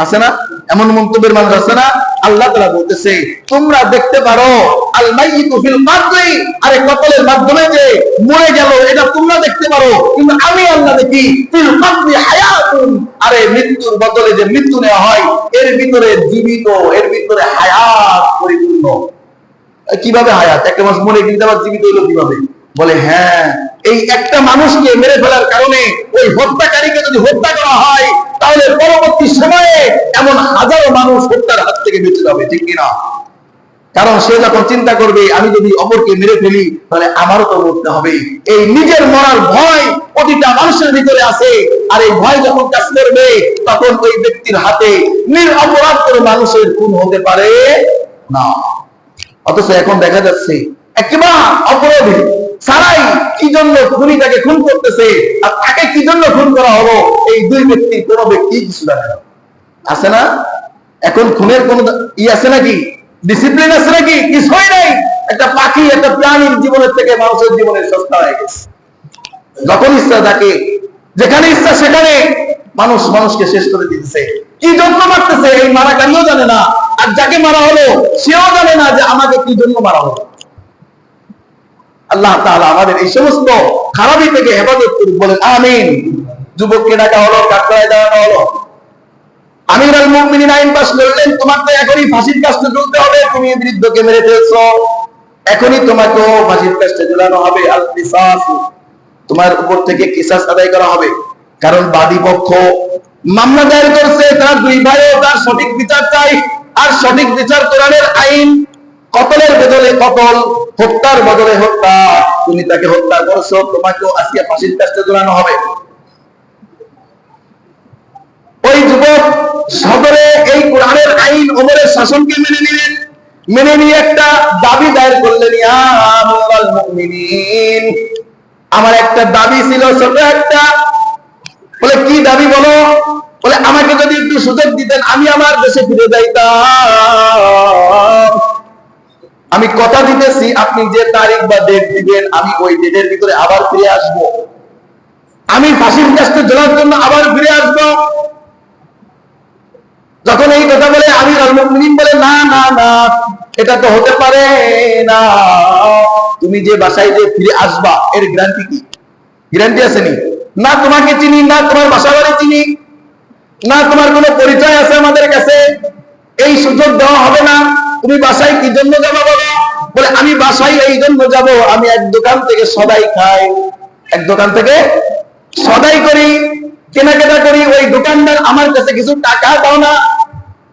আছে না এমন মন্তব্যের মানুষ? আছে না? আল্লাহ তাআলা বলতেছে, তোমরা দেখতে পারো আল মাইয়িতু ফিল কবরি, আরে কবরের মাধ্যমে যে মরে গেল এটা তোমরা দেখতে পারো, কিন্তু আমি আল্লাহ দেখি ফিল কবরি হায়াতুন, আরে মৃত্যুর বদলে যে মৃত্যু নেওয়া হয় এর ভিতরে জীবিত, এর ভিতরে হায়াত পরিপূর্ণ। কিভাবে হায়াত? একটা মানুষ মরে কিন্তু আবার জীবিত হলো কিভাবে? বলে হ্যাঁ, এই একটা মানুষকে মেরে ফেলার কারণে ওই হত্যাকারীকে যদি হত্যা করা হয়, তাহলে পরবর্তী সময়ে এমন হাজারো মানুষ হত্যার হাত থেকে বেঁচে যাবে, ঠিক কিনা? কারণ সে যখন চিন্তা করবে আমি যদি অপরকে মেরে ফেলি তাহলে আমারও তো মরতে হবে, এই নিজের মরার ভয় প্রতিটা মানুষের ভিতরে আছে। আর এই ভয় যখন কাজ করবে, তখন ওই ব্যক্তির হাতে নিরপরাধ করে মানুষের খুন হতে পারে না। অথচ এখন দেখা যাচ্ছে একেবারে অপরাধী সারাই কি জন্য খুনিটাকে খুন করতেছে, আর তাকে কি জন্য খুন করা হলো, এই দুই ব্যক্তি কোনো ব্যক্তি কিছু জানে না। আছে না? এখন খুনের কোন আছে নাকি? ডিসিপ্লিন আছে নাকি? কিছুই নাই। একটা পাখি, একটা প্রাণীর জীবনের থেকে মানুষের জীবনের সস্তা হয়ে গেছে। যখন ইচ্ছা তাকে, যেখানে ইচ্ছা সেখানে মানুষকে শেষ করে দিতেছে। কি জন্য মারতেছে এই মারাকারীও জানে না, আর যাকে মারা হলো সেও জানে না যে আমাকে কি জন্য মারা হলো। আল্লাহ তাআলা আমাদের এই সমস্ত খারাপি থেকে হেফাজত করুন, বলেন আমিন। যুবককে ডাকা হলো, কাঠগড়ায় দাঁড়ানো হলো। আমিরুল মুমিনিন আইন পাস করলেন, তোমার তো এখনই ফাঁসির কাস্টে ঝুলতে হবে, তুমি বৃদ্ধকে মেরে ফেলছো, এখনই তোমাকে ফাঁসির কাস্টে ঝুলানো হবে। আল কিসাস, তোমার উপর থেকে কিসাস আদায় করা হবে। কারণ বাদী পক্ষ মামলা দায়ের করছে, তার দুই ভাইও তার সঠিক বিচার চাই, আর সঠিক বিচার কোরআনের আইন। কতলের বদলে কতল, হত্যার বদলে হত্যা, তুমি তাকে হত্যা করছো, তোমাকেও আজকে ফাঁসির কাস্টে ঝুলানো হবে। ওই যুবক সদরে এই কোরআনের আইন ওমরের শাসনকে মেনে নিলেন, মেনে নিয়ে একটা দাবি দায়ের করলেন, ইয়া আমিরুল মুমিনিন, আমার একটা দাবি ছিল, ছোট একটা। বলে কি দাবি বলো? বলে আমাকে যদি একটু সুযোগ দিতেন, আমি আমার দেশে ফিরে যাইতাম। আমি কথা দিতেছি, আপনি যে তারিখ বা ডেট দিবেন, আমি ওই ডেটের ভিতরে আবার ফিরে আসব, আমি ফাঁসির কাস্টে ঝোলার জন্য আবার ফিরে আসব। যখন এই কথা বলে আমিরুল মুমিনিন বলে, না না না, এটা তো হতে পারে না, তুমি যে বাসায় যে ফিরে আসবা এর গ্যারান্টি কি? গ্যারান্টি আছে নি? না তোমাকে চিনি, না তোমার বাসা বাড়ি চিনি, না তোমার কোনো পরিচয় আছে আমাদের কাছে, এই সুযোগ দেওয়া হবে না। তুমি বাসায় কি জন্য যাবো বলো? বলে আমি বাসায় এই জন্য যাব, আমি এক দোকান থেকে সদাই খাই, এক দোকান থেকে সদাই করি, কেনাকাটা করি, ওই দোকানদার আমার কাছে কিছু টাকা দাও না,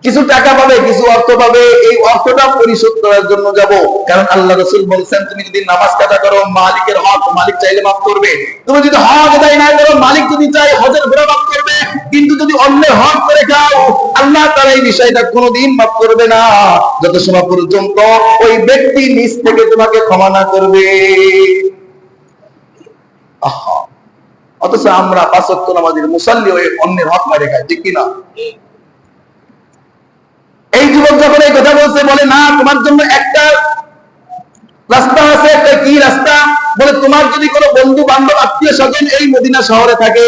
কিছু টাকা পাবে, কিছু অর্থ পাবে, এই অর্থটা পরিশোধ করার জন্য যাব। কারণ আল্লাহ রাসূল বলেছেন, তুমি যদি নামাজ কাজা করো, মালিকের হক মালিক চাইলে মাফ করবে। তুমি যদি হক আদায় না করো, মালিক যদি চাই হজের ঘোড়া মাফ করবে। কিন্তু যদি অন্যের হক করে খাও, আল্লাহ তাআলা এই বিষয়টা কোনোদিন মাফ করবে না, যত সময় পর্যন্ত ওই ব্যক্তি নিজ থেকে তোমাকে ক্ষমা না করবে। আহা, অথচ আমরা পাঁচ ওয়াক্ত নামাজের মুসাল্লি হয়ে অন্যের হক মেরে খাই, ঠিক কিনা? এই যুবক যখন এই কথা বলছে, বলে না তোমার জন্য একটা রাস্তা আছে। একটা কি রাস্তা? বলে তোমার যদি কোনো বন্ধু বান্ধব আত্মীয় স্বজন এই মদিনা শহরে থাকে,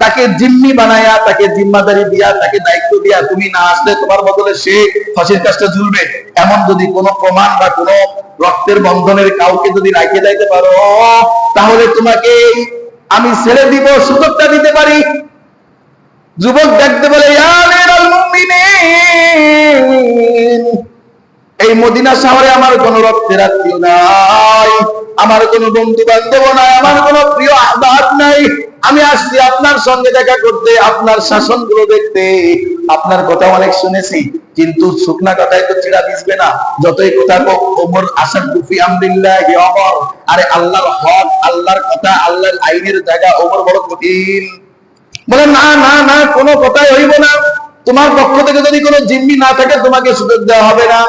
তাকে জিম্মি বানায়া, তাকে জিম্মাদারি দিয়া, তাকে দায়িত্ব দিয়া, তুমি না আসলে তোমার বদলে সে ফাঁসির কাস্টে ঝুলবে, এমন যদি কোনো প্রমাণ বা কোনো রক্তের বন্ধনের কাউকে যদি রাখে যাইতে পারো, তাহলে তোমাকে আমি ছেড়ে দিব, সুযোগটা দিতে পারি। যুবক দেখতে বলে, ইয়া আমিরুল মুমিনিন, এই মদিনা শহরে আমার কোনো রক্তের আত্মীয় নাই, আমার কোনো বন্ধু বান্ধব নাই, আমার কোনো প্রিয় আহবাব নাই। আমি আসছি আপনার সঙ্গে দেখা করতে, আপনার শাসনগুলো দেখতে। আপনার কথা অনেক শুনেছি, কিন্তু শুকনা কথায় তো চিড়া ভিজবে না, যতই কথা হোক। ওমর আসাদু ফি আমরিল্লাহি ওমর, আরে আল্লাহর হক, আল্লাহর কথা, আল্লাহর আইনের জায়গা ওমর বড় কঠিন। বলে না না না, কোনো কথাই হইব না, তোমার পক্ষ থেকে যদি কোনো জিম্মি না থাকে, তোমাকে সুযোগ দেওয়া হবে না।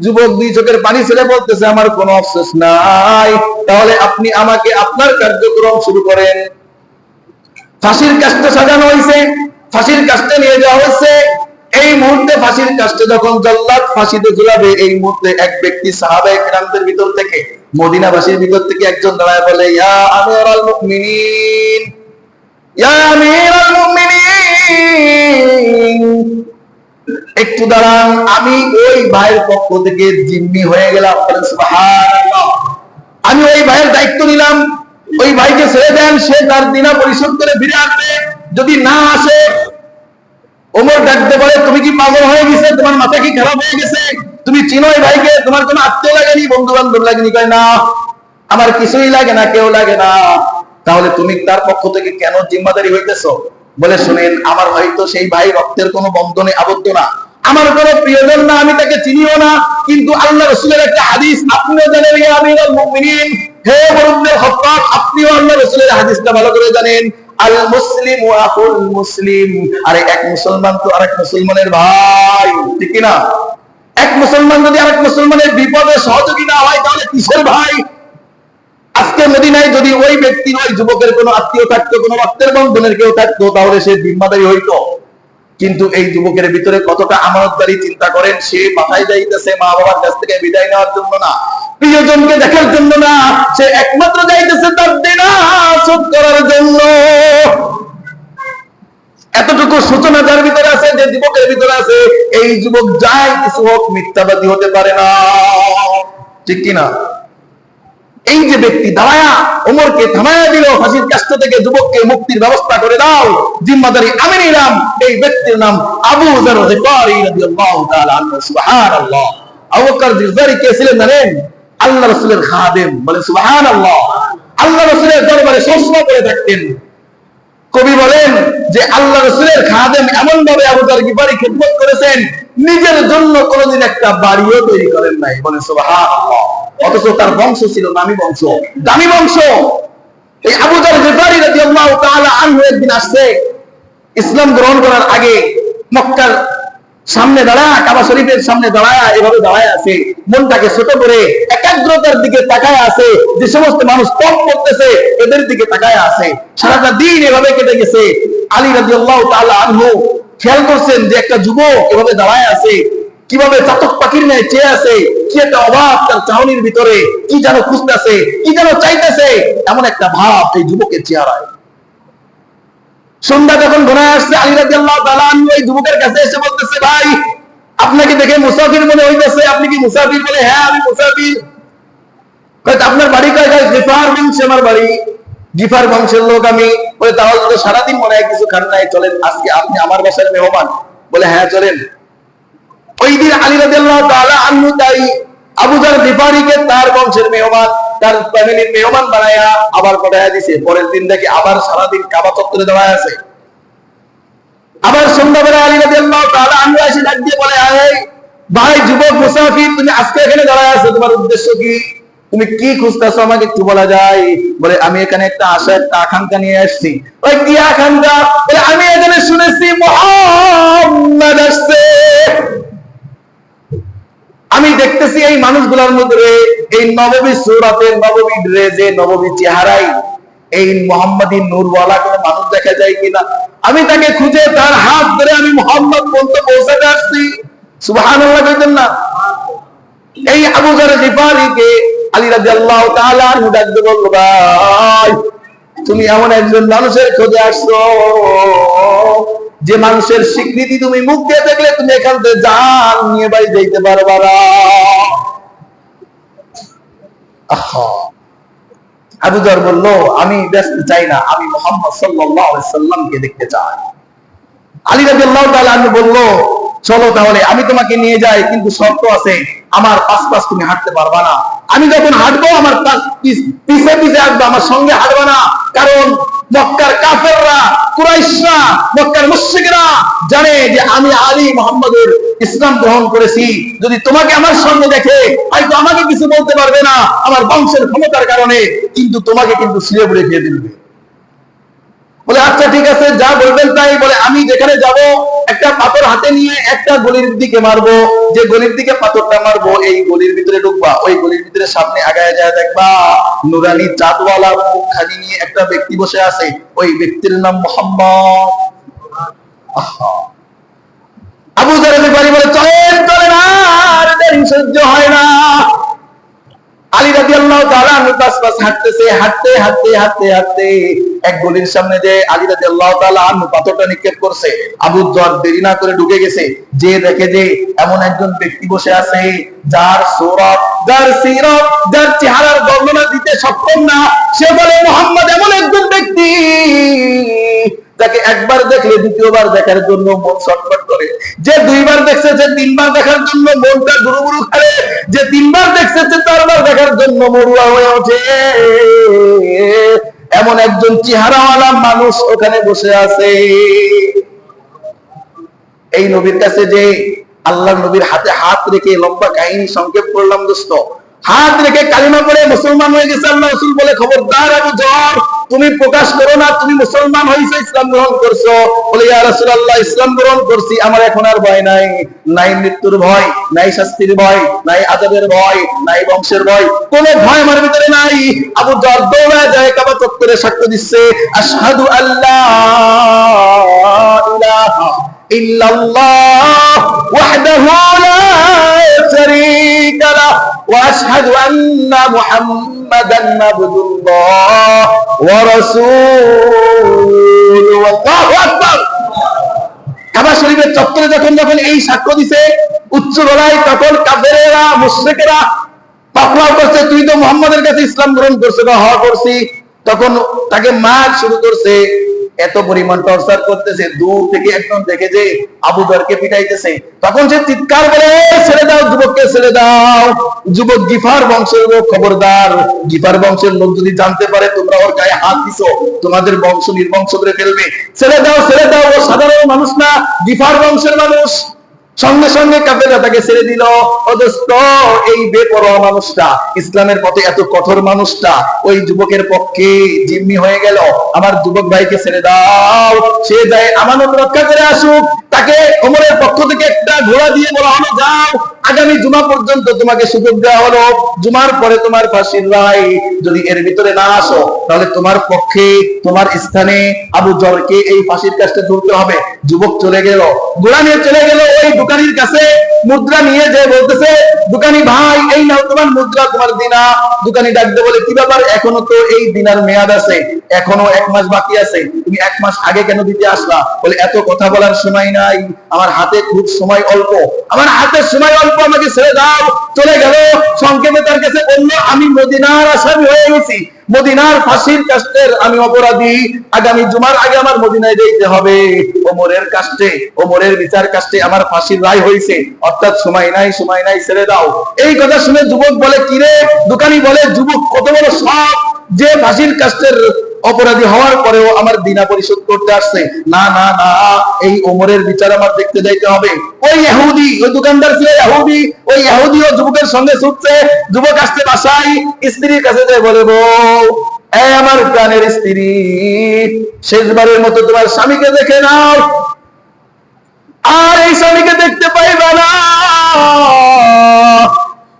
যুবক দুই চোখের পানি ছেড়ে বলতেছে, আমার কোনো আফসোস নাই, তাহলে আপনি আমাকে আপনার কার্যক্রম শুরু করেন। ফাঁসির কাস্টে সাজানো হয়েছে, ফাঁসির কাস্টে নিয়ে যাওয়া হয়েছে। এই মুহূর্তে ফাঁসির কাস্টে যখন জল্লাদ ফাঁসিতে ঝুলাবে, এই মুহূর্তে এক ব্যক্তি সাহাবায়ে কেরামদের ভিতর থেকে, মদিনাবাসীর ভিতর থেকে একজন দাঁড়ায় বলে, ইয়া আমিরুল মুমিনিন, ইয়া আমিরুল মুমিনিন, একটু দাঁড়ান, আমি ওই ভাইয়ের পক্ষ থেকে জিম্মি হয়ে গেলাম। সুবহানাল্লাহ, আমি ওই ভাইয়ের দায়িত্ব নিলাম, ওই ভাইকে ছেড়ে দেন, সে তার দিনা পরিশোধ করে ফিরে আসবে। যদি না আসে, ওমর ডাকতে বলে, তুমি কি পাগল হয়ে গেছে? তোমার মাথা কি খারাপ হয়ে গেছে? তুমি চিনো এই ভাইকে? তোমার কোনো আত্মীয় লাগেনি, বন্ধু বান্ধব লাগেনি? কয় না, আমার কিছুই লাগে না, কেউ লাগে না। তাহলে তুমি তার পক্ষ থেকে কেন জিম্মাদারি হইতেছো? বলে, শুনেন, আমার হয়তো সেই ভাই রক্তের কোনো বন্ধনে আবদ্ধ না, আমার কোনো প্রিয়জন না, আমি তাকে চিনিও না, কিন্তু আল্লাহ রাসূলের একটা হাদিস আপনিও জানেন, ইয়া আমিরুল মুমিনিন, হে ওমর ইবনে খাত্তাব, আপনিও আল্লাহ রাসূলের হাদিসটা ভালো করে জানেন, আল মুসলিমু আখুল মুসলিম, আরে এক মুসলমান তো আরেক মুসলমানের ভাই, ঠিক কি না? এক মুসলমান যদি আরেক মুসলমানের বিপদে সহযোগী না হয়, তাহলে কিসের ভাই? আজকে মদিনায় যদি ওই ব্যক্তির, ওই যুবকের কোনো আত্মীয় থাকতো, কোনো রক্তের বন্ধনের কেউ থাকতো, তাহলে সে জিম্মাদারি হইতো। কিন্তু এই যুবকের ভিতরে কতটা আমানতদারি চিন্তা করেন। সে মাথায় যাইতেছে মা বাবার কাছ থেকে বিদায় নেওয়ার জন্য না, প্রিয়জনকে দেখার জন্য না, সে একমাত্র যাইতেছে তার দেনা শোধ করার জন্য। এতটুকু সূচনা যার ভিতরে আছে, যে যুবকের ভিতরে আছে, এই যুবক যাই কিছু হোক মিথ্যাবাদী হতে পারে না, ঠিক কিনা? এই যে ব্যক্তি দাঁড়ায়া ওমরকে থামায়া দিল ফাঁসির কাষ্ট থেকে, যুবককে মুক্তির ব্যবস্থা করে দাও, জিম্মাদারি আমি নিলাম, এই ব্যক্তির নাম আবু যর গিফারি রাদিয়াল্লাহু তাআলা আনহু। সুবহানাল্লাহ। আবু বকর গিফারি কে ছিলেন জানেন? আল্লাহ রাসূলের খাদেম। বলে সুবহানাল্লাহ। আল্লাহ রাসূলের দরবারে সবসময় করে থাকতেন। কবি বলেন যে আল্লাহ রাসূলের খাদেম এমন ভাবে আবু যর গিফারি খিদমত করেছেন, নিজের জন্য কোনদিন একটা বাড়িও তৈরি করেন নাই। বলে সুবহানাল্লাহ। অথচ তার বংশ ছিল নামী বংশ, দামি বংশ। এই আবু যর গিফারি রাদিয়াল্লাহু তাআলা আনহু একদিন আসছে ইসলাম গ্রহণ করার আগে, মক্কার সামনে দাঁড়ায়, কাবা শরীফের সামনে দাঁড়ায়, এভাবে দাঁড়ায় আছে, মনটাকে ছোট করে একাগ্রতার দিকে তাকায় আছে। যে সমস্ত মানুষ তপ করতেছে এদের দিকে তাকায় আছে। সারাটা দিন এভাবে কেটে গেছে। আলী রাদিয়াল্লাহু তাআলা আনহু খেয়াল করছেন যে একটা যুবক এভাবে দাঁড়ায় আছে, কিভাবে চাতক পাখির ন্যায় চেয়ে আছে, কি একটা অভাব তার চাহনির ভিতরে, কি যেন খুঁজতেছে, কি যেন চাইতেছে, এমন একটা ভাব এই যুবকের চেহারায়। সন্ধ্যা যখন ঘনায় আসছে, আলী রাদিয়াল্লাহু তাআলা আনহু এই যুবকের কাছে এসে বলতেছে, ভাই আপনাকে দেখে মুসাফির মনে হইতেছে, আপনি কি মুসাফির? বলে হ্যাঁ আমি মুসাফির। আপনার বাড়ি কয়? গিফার বংশে আমার বাড়ি, গিফার বংশের লোক আমি। বলে তাহলে তো সারাদিন মনে হয় কিছু খান নাই, চলেন আজকে আপনি আমার বাসার মেহমান। বলে হ্যাঁ চলেন। ওই দিন আলী রাদিয়াল্লাহু তাআলা আনহু তাই আবু যর গিফারিকে তার বংশের মেহমান, তার ফ্যামিলির মেহমান বানায়া আবার পাঠায়া দিছে। পরের দিন দেখে আবার সারাদিন কাবা চত্বরে দাঁড়ায় আছে। আবার সন্ধ্যাবেলা আলী রাদিয়াল্লাহু তাআলা আনহু এসে ডাক দিয়ে বলে, এই ভাই যুবক মুসাফির, তুমি আজকে এখানে দাঁড়ায় আছো, তোমার উদ্দেশ্য কি? তুমি কি খুঁজতেছো আমাকে একটু বলা যায়? বলে আমি এখানে একটা আশা, একটা আকাঙ্ক্ষা নিয়ে আসছি। ওই কি আকাঙ্ক্ষা? বলে আমি এখানে শুনেছি মুহাম্মদ আসছে। আমি দেখতেছি এই মানুষগুলোর মধ্যে এই নববী সূরাতের নববী ড্রেসে নববী চেহারায় এই মুহাম্মাদি নূরওয়ালা কোন মানুষ দেখা যায় কিনা। আমি তাকে খুঁজে তার হাত ধরে আমি মুহাম্মদ বলতে পৌঁছাতে আসছি। সুবহানাল্লাহ কইতেন না? এই আবু যর গিফারিকে আলী রাদিয়াল্লাহু তাআলা আনহু ডাক দিয়ে বলল, ভাই তুমি এমন একজন মানুষের খোঁজে আসছো যে মানুষের স্বীকৃতি তুমি মুখ দিয়ে দেখলে তুমি এখান থেকে জান নিয়ে বাড়ি যাইতে পারবা না। আবু যর বলল, আমি ব্যস্ত চাই না, আমি মুহাম্মদ সাল্লাল্লাহু আলাইহি সাল্লামকে দেখতে চাই। আলী রাদিয়াল্লাহু তাআলা আনহু বলল, চলো তাহলে আমি তোমাকে নিয়ে যাই, কিন্তু শর্ত আছে, আমার পাশ তুমি হাঁটতে পারবা না। আমি যখন হাঁটবো আমার পিছে পিছে আসবে, আমার সঙ্গে হাঁটবে না। কারণ মক্কার কাফেররা, কুরাইশরা, মক্কার মুশরিকরা জানে যে আমি আলী মুহাম্মদের ইসলাম গ্রহণ করেছি। যদি তোমাকে আমার সঙ্গে দেখে হয়তো আমাকে কিছু বলতে পারবে না আমার বংশের ক্ষমতার কারণে, কিন্তু তোমাকে কিন্তু ছিঁড়ে বুড়ে খেয়ে দিবে। বলে আচ্ছা ঠিক আছে, যা বলবেন তাই। বলে আমি যেখানে যাব একটা পাথর হাতে নিয়ে একটা গলির দিকে মারবো, যে গলির দিকে পাথরটা মারবো এই গলির ভিতরে ঢুকবা, ওই গলির ভিতরে সামনে আগায় যায় দেখবা নুরানি চাঁদওয়ালা মুখখানি নিয়ে একটা ব্যক্তি বসে আছে, ওই ব্যক্তির নাম মুহাম্মদ। আবু যর গিফারি বলে, চলেন চলেন, আর দেরি সহ্য হয় না। আলী রাদিয়াল্লাহু তাআলা আনহু পাশ হাঁটতেছে, হাঁটতে হাঁটতে হাঁটতে হাঁটতে এক গলির সামনে যে আলী রাদিয়াল্লাহু তাআলা আনহু পাথরটা নিক্ষেপ করছে, আবু যর দেরি না করে ঢুকে গেছে। যে দেখে যে এমন একজন ব্যক্তি বসে আছে যার সূরত, যার সিরত, যার চেহারার বর্ণনা দিতে সক্ষম না। সে বলে মুহাম্মদ এমন একজন ব্যক্তি যাকে একবার দেখলে দ্বিতীয়বার দেখার জন্য মন ছটফট করে, যে দুইবার দেখছে সে তিনবার দেখার জন্য মনটা গুরুগুরু করে, যে তিনবার দেখছে সে চারবার দেখার জন্য মরুয়া হয়ে ওঠে। এমন একজন চেহারাওয়ালা মানুষ ওখানে বসে আছে। এই নবীর কাছে যে আল্লাহ নবীর হাতে হাত রেখে, লম্বা কাহিনী সংক্ষেপ করলাম দোস্ত, হাত রেখে কালিমা পড়ে মুসলমান হয়ে গেছে। আল্লাহ রাসূল বলে, খবরদার আবু যর, তুমি প্রকাশ করো না তুমি মুসলমান হইছো, ইসলাম গ্রহণ করছো। বলে ইয়া রাসূলুল্লাহ, ইসলাম গ্রহণ করছি, আমার এখন আর ভয় নাই, নাই মৃত্যুর ভয়, নাই শাস্তির ভয়, নাই আযাবের ভয়, নাই বংশের ভয়, কোনো ভয় আমার ভিতরে নাই। আবু যর দৌড়ায় যায় কাবা চত্বরে সাক্ষ্য দিচ্ছে, আশহাদু আল্লা ইলাহা ইল্লাল্লাহ ওয়াহদাহু লা শারীকা লাহু ওয়া আশহাদু আন্না মুহাম্মাদান আবদুল্লাহ ওয়া রাসূলুহু। আল্লাহু আকবার। কাবা শরীফের চত্বরে যখন এই সাক্ষ্য দিছে উচ্চ গলায়, তখন কাফেরেরা, মুশরিকেরা পাকড়াও করছে, তুই তো মুহাম্মাদের কাছে ইসলাম গ্রহণ করছে, হওয়া করছি। তখন তাকে মার শুরু করছে, এত পরিমাণ টর্চার করতেছে, দূর থেকে একদম দেখে যে আবু যরকে পিটাইতেছে, তখন সে চিৎকার করে, ছেড়ে দাও যুবককে, ছেড়ে দাও। যুবক গিফার বংশের লোক, খবরদার, গিফার বংশের লোক যদি জানতে পারে তোমরা ওর গায়ে হাত দিছো, তোমাদের বংশ নির্বংশ করে ফেলবে, ছেড়ে দাও, ছেড়ে দাও, ও সাধারণ মানুষ না, গিফার বংশের মানুষ। সঙ্গে সঙ্গে কাফেররা তাকে ছেড়ে দিল। অদস্ত এই বেপরোয়া মানুষটা, ইসলামের পথে এত কঠোর মানুষটা ওই যুবকের পক্ষে জিম্মি হয়ে গেল। আমার যুবক ভাইকে ছেড়ে দাও, সে যায় আমানত রক্ষা করে আসুক। তাকে ওমরের পক্ষ থেকে একটা ঘোড়া দিয়ে বলা হলো, যাও, আগামী জুমা পর্যন্ত তোমাকে সুযোগ দেওয়া হলো, জুমার পরে তোমার ফাঁসির রায়, যদি এর ভিতরে না আসো তাহলে তোমার পক্ষে তোমার স্থানে আবু যরকে এই ফাঁসির কাজটা ঝুলতে হবে। যুবক চলে গেল, ঘোড়া নিয়ে চলে গেল ওই দোকানির কাছে, মুদ্রা নিয়ে যে বলতেছে, দোকানি ভাই এই নাও তোমার মুদ্রা, তোমার দিনা। দোকানি ডাকতে বলে, কি ব্যাপার, এখনো তো এই দিনার মেয়াদ আছে, এখনো 1 মাস বাকি আছে, তুমি 1 মাস আগে কেন দিতে আসলা? বলে, এত কথা বলার সময় নাই, আমার হাতে খুব সময় অল্প, আমার হাতে সময় অল্প, আমাকে ছেড়ে দাও। চলে গেল। সংক্ষেপে তার কাছে বলল, আমি মদিনার আসামি হয়ে গেছি, মদিনার ফাঁসির কাস্টের আমি অপরাধী, আগামী জুমার আগে আমার মদিনায় যেতে হবে। ওমরের কাস্টে, ওমরের বিচার কাস্টে আমার ফাঁসির রায় হয়েছে, অর্থাৎ সময় নাই, সময় নাই, ছেড়ে দাও। এই কথা শুনে যুবক বলে, কিরে? দোকানি বলে, যুবক কত বড় সব, যে ফাঁসির কাস্টের অপরাধী হওয়ার পরেও আমার দিনা পরিশোধ করতে আসছে। না না না, এই ওমরের বিচার আমার দেখতে যাইতে হবে। ওই ইহুদি, ওই দোকানদার ছিল ইহুদি, ওই ইহুদি ও যুবকের সঙ্গে ছুটছে। যুবক আসতে বাসায়, স্ত্রীর কাছে যায়, বলে, বউ, এই আমার প্রাণের স্ত্রী, শেষবারের মতো তোমার স্বামীকে দেখে নাও, আর এই স্বামীকে দেখতে পাইবা না।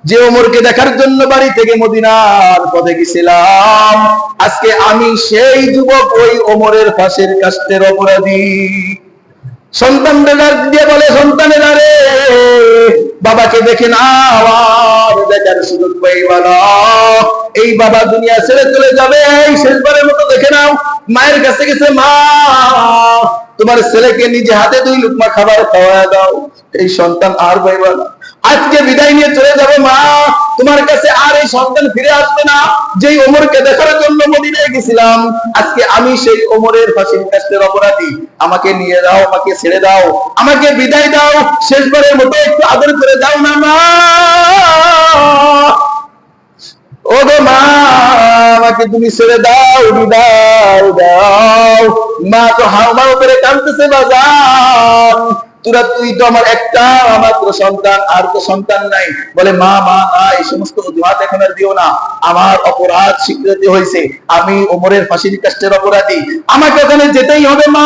যে ওমরকে দেখার জন্য বাড়ি থেকে মদিনার পথে গেছিলাম, আজকে আমি সেই যুবক, ওই ওমরের ফাঁসির কাস্টের অপরাধী। সন্তানদের দিয়ে বলে, সন্তানেরা রে, বাবাকে দেখে না, আর দেখার সুযোগ পাইবা না। এই বাবা দুনিয়া ছেড়ে চলে যাবে, এই শেষবারের মতো দেখে নাও। মায়ের কাছে গেছে, মা, তোমার ছেলেকে নিজে হাতে 2 লুকমা খাবার খাওয়া দাও। এই সন্তান আর পাইবা না, আজকে বিদায় নিয়ে চলে যাবে মা, তোমার কাছে আর এই সন্তান ফিরে আসবে না। যেই ওমরকে দেখার জন্য মদিনায় গেছিলাম, আজকে আমি সেই ওমরের ফাঁসির কাস্টের অপরাধী। আমাকে নিয়ে যাও, আমাকে ছেড়ে দাও, আমাকে বিদায় দাও, শেষবারের মতো একটু আদর করে দাও না মা। ও গো মা, আমাকে তুমি ছেড়ে দাও, বিদায় দাও। মা তো হাওমাও করে কাঁদতেছে, বাজার, তুই তো আমার একটা মাত্র সন্তান, আর তো সন্তান নাই। বলে, মা মা মা, এই সমস্ত অজুহাত এখন আর দিও না, আমার অপরাধ স্বীকৃতি হয়েছে, আমি ওমরের ফাঁসির কাস্টের অপরাধী, আমাকে ওখানে যেতেই হবে মা।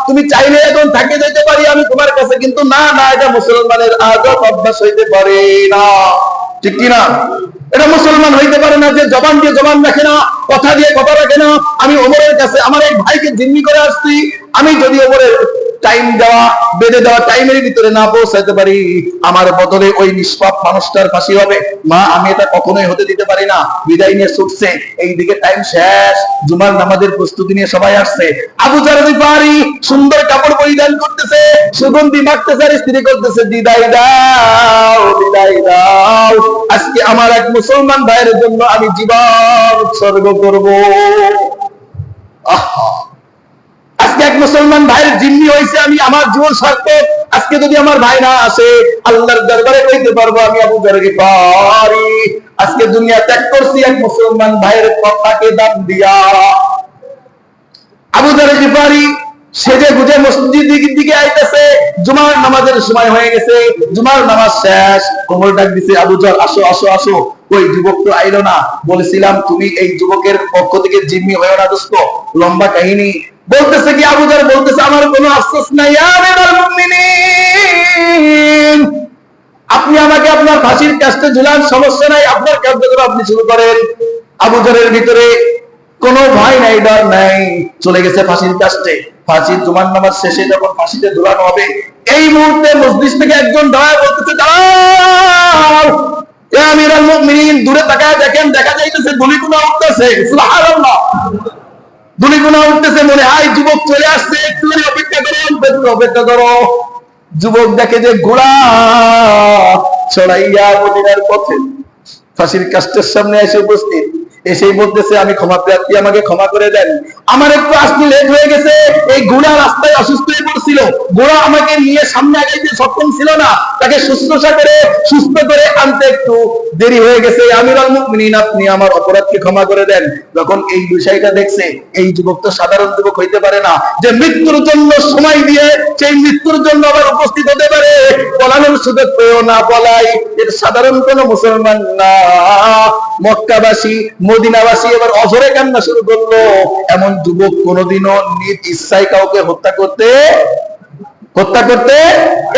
তুমি চাইলে এখন থাকে যেতে পারি আমি তোমার কাছে, কিন্তু না না, এটা মুসলমানের আদব অভ্যাস হইতে পারে না, ঠিক কিনা? এটা মুসলমান হইতে পারে না যে জবান দিয়ে জবান রাখে না, কথা দিয়ে কথা রাখে না। আমি ওমরের কাছে আমার এক ভাইকে জিম্মি করে আসছি, আমি যদি ওমরের টাইম দেওয়া, বেঁধে দেওয়া টাইমের ভিতরে না পৌঁছাইতে পারি, আমার বদলে ওই নিষ্পাপ মানুষটার ফাঁসি হবে। মা, আমি এটা কখনোই হতে দিতে পারি না। বিদায় নিয়ে ছুটছে, এইদিকে টাইম শেষ, জুমার নামাজের প্রস্তুতি নিয়ে সবাই আসছে। আবু যর গিফারি সুন্দর কাপড় পরিধান করতেছে, সুগন্ধি মাখতেছে, আর স্ত্রী করতেছে, বিদায় দাও, বিদায় দাও, আজকে আমার এক মুসলমান ভাইয়ের জন্য আমি জীবন উৎসর্গ করব। আহা, আজকে এক মুসলমান ভাইয়ের জিম্মি হয়েছে, আমি আমার জীবন সার্থক। আজকে যদি আমার ভাই না আসে, আল্লাহর দরবারে কইতে পারবো আমি আবু যর গিফারি আজকে দুনিয়া ত্যাগ করছি এক মুসলমান ভাইয়ের কথাকে দাম দিয়া। আবু যর গিফারি সেজে গুজে মসজিদের দিকে আইতেছে, জুমার নামাজের সময় হয়ে গেছে, জুমার নামাজ শেষ। ওমর ডাক দিছে, আবু যর, আসো আসো আসো। ওই যুবক তো আইলো না, বলেছিলাম তুমি এই যুবকের পক্ষ থেকে জিম্মি হয়েও না দোস্ত। লম্বা কাহিনী বলতেছে কি, আবু যর বলতেছে, আমার কোনো আফসোস নাই, আমিরুল মুমিনিন, আপনি আমাকে আপনার ফাঁসির কাস্টে ঝুলান, সমস্যা নাই, আপনার কার্যক্রম আপনি শুরু করেন। আবু যরের ভিতরে কোনো ভয় নাই, ডর নাই, চলে গেছে ফাঁসির কাস্টে। ফাঁসির জুমার নামাজ শেষে যখন ফাঁসিতে ঝুলানো হবে, এই মুহূর্তে মসজিদ থেকে একজন দাঁড়ায় বলতেছে, দাঁড়াও, এ আমিরুল মুমিনিন, দূরে তাকায় দেখেন, দেখা যাইতেছে ধূলিকণা উঠতেছে। সুবহানাল্লাহ, ধূলিকণা উঠতেছে, মনে হয় যুবক চলে আসছে, একটু অপেক্ষা করুন, একটু অপেক্ষা করো। যুবক দেখে যে ঘোড়া ছড়াইয়া মদিনার পথে ফাঁসির কাস্টের সামনে এসে উপস্থিত, এসেই বলতেছে আমি ক্ষমা প্রার্থী, আমাকে ক্ষমা করে দেন, আমার একটু আসতে লেট হয়ে গেছে, এই ঘোড়া রাস্তায় অসুস্থ হয়ে পড়ছিল, ঘোড়া আমাকে নিয়ে সামনে আগাইতে সক্ষম ছিল না, তাকে শুশ্রূষা করে সুস্থ করে আনতে একটু দেরি হয়ে গেছে, আমিরুল মুমিনিন আপনি আমার অপরাধকে ক্ষমা করে দেন। যখন এই বিষয়টা দেখছে, এই যুবক তো সাধারণ যুবক হইতে পারে না যে মৃত্যুর জন্য সময় দিয়ে সেই মৃত্যুর জন্য আবার উপস্থিত হতে পারে, পলানোর সুযোগ পেয়েও না পলাই, এর সাধারণ কোন মুসলমান না। মক্কাবাসী মদিনাবাসী এবার অঝরে কান্না শুরু করলো। এমন যুবক কোনোদিনও নিজ ইচ্ছায় কাউকে হত্যা করতে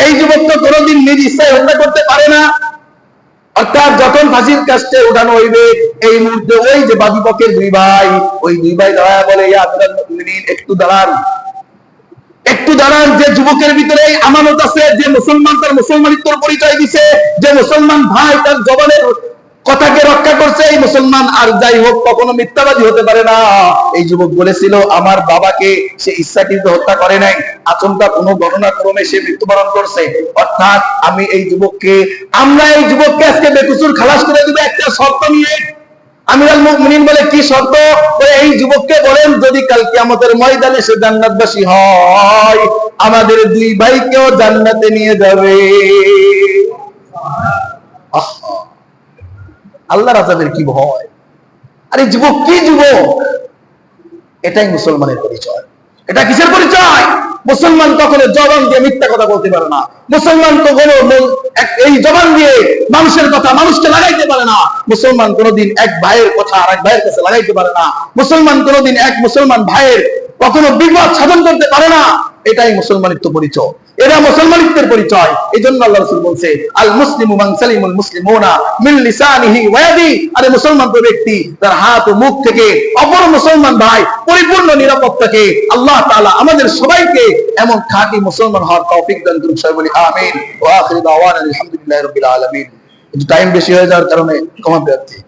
এই যুবক তো কোনোদিন নিজ ইচ্ছায় হত্যা করতে পারে না। অর্থাৎ যখন ফাঁসির কাস্টে উঠানো হইবে, এই মুহূর্তে ওই যে বাদী পক্ষের দুই ভাই দাঁড়ায় বলে ইয়া আমিরুল মুমিনিন একটু দাঁড়ান, যে যুবকের ভিতরে আমানত আছে, যে মুসলমান তার মুসলমানিত্বর পরিচয় দিছে, যে মুসলমান ভাই তার জবানের কথাকে রক্ষা করছে, এই মুসলমান আর যাই হোক কখনো মিথ্যাবাদী হতে পারে না। এই যুবক বলেছিল আমার বাবাকে সে ইচ্ছাকৃত হত্যা করে নাই, আচমকা কোনো ঘটনাক্রমে সে মৃত্যুবরণ করছে। অর্থাৎ আমরা এই যুবককে আজকে বেকসুর খালাস করে দেব একটা শর্ত নিয়ে। আমিরুল মুমিনিন বলে কি শর্ত? এই যুবককে বলেন যদি কাল কিয়ামতের ময়দানে সে জান্নাতবাসী হয়, আমাদের দুই ভাইকেও জান্নাতে নিয়ে যাবে। আল্লাহর আযাবের কি ভয়! আরে যুবক কি যুবক! এটাই মুসলমানের পরিচয়। এটা কিসের পরিচয়? মুসলমান কখনো জবান দিয়ে মিথ্যা কথা বলতে পারে না, মুসলমান কখনো এই জবান দিয়ে মানুষের কথা মানুষকে লাগাইতে পারে না, মুসলমান কোনোদিন এক ভাইয়ের কথা আর এক ভাইয়ের কাছে লাগাইতে পারে না, মুসলমান কোনোদিন এক মুসলমান ভাইয়ের কখনো বিবাদ সাধন করতে পারে না। এটাই মুসলমানিত্ব পরিচয়, এটা মুসলমানিত্বের পরিচয়। এই জন্য আল্লাহ রাসূল বলছে আল মুসলিমু মান সালিমুল মুসলিমুনা মিন লিসানিহি ওয়া ইয়াদি, আরে মুসলমান তো ব্যক্তি তার হাত ও মুখ থেকে অপর মুসলমান ভাই পরিপূর্ণ নিরাপদ থাকে। আল্লাহ তাআলা আমাদের সবাইকে এমন খাঁটি মুসলমান হওয়ার তৌফিক দান করুন। সবাই বলি আমিন। ওয়া আখিরু দাওয়ানা আলহামদুলিল্লাহি রাব্বিল আলামিন। একটু টাইম বেশি হয়ে যাওয়ার কারণে ক্ষমা প্রার্থী।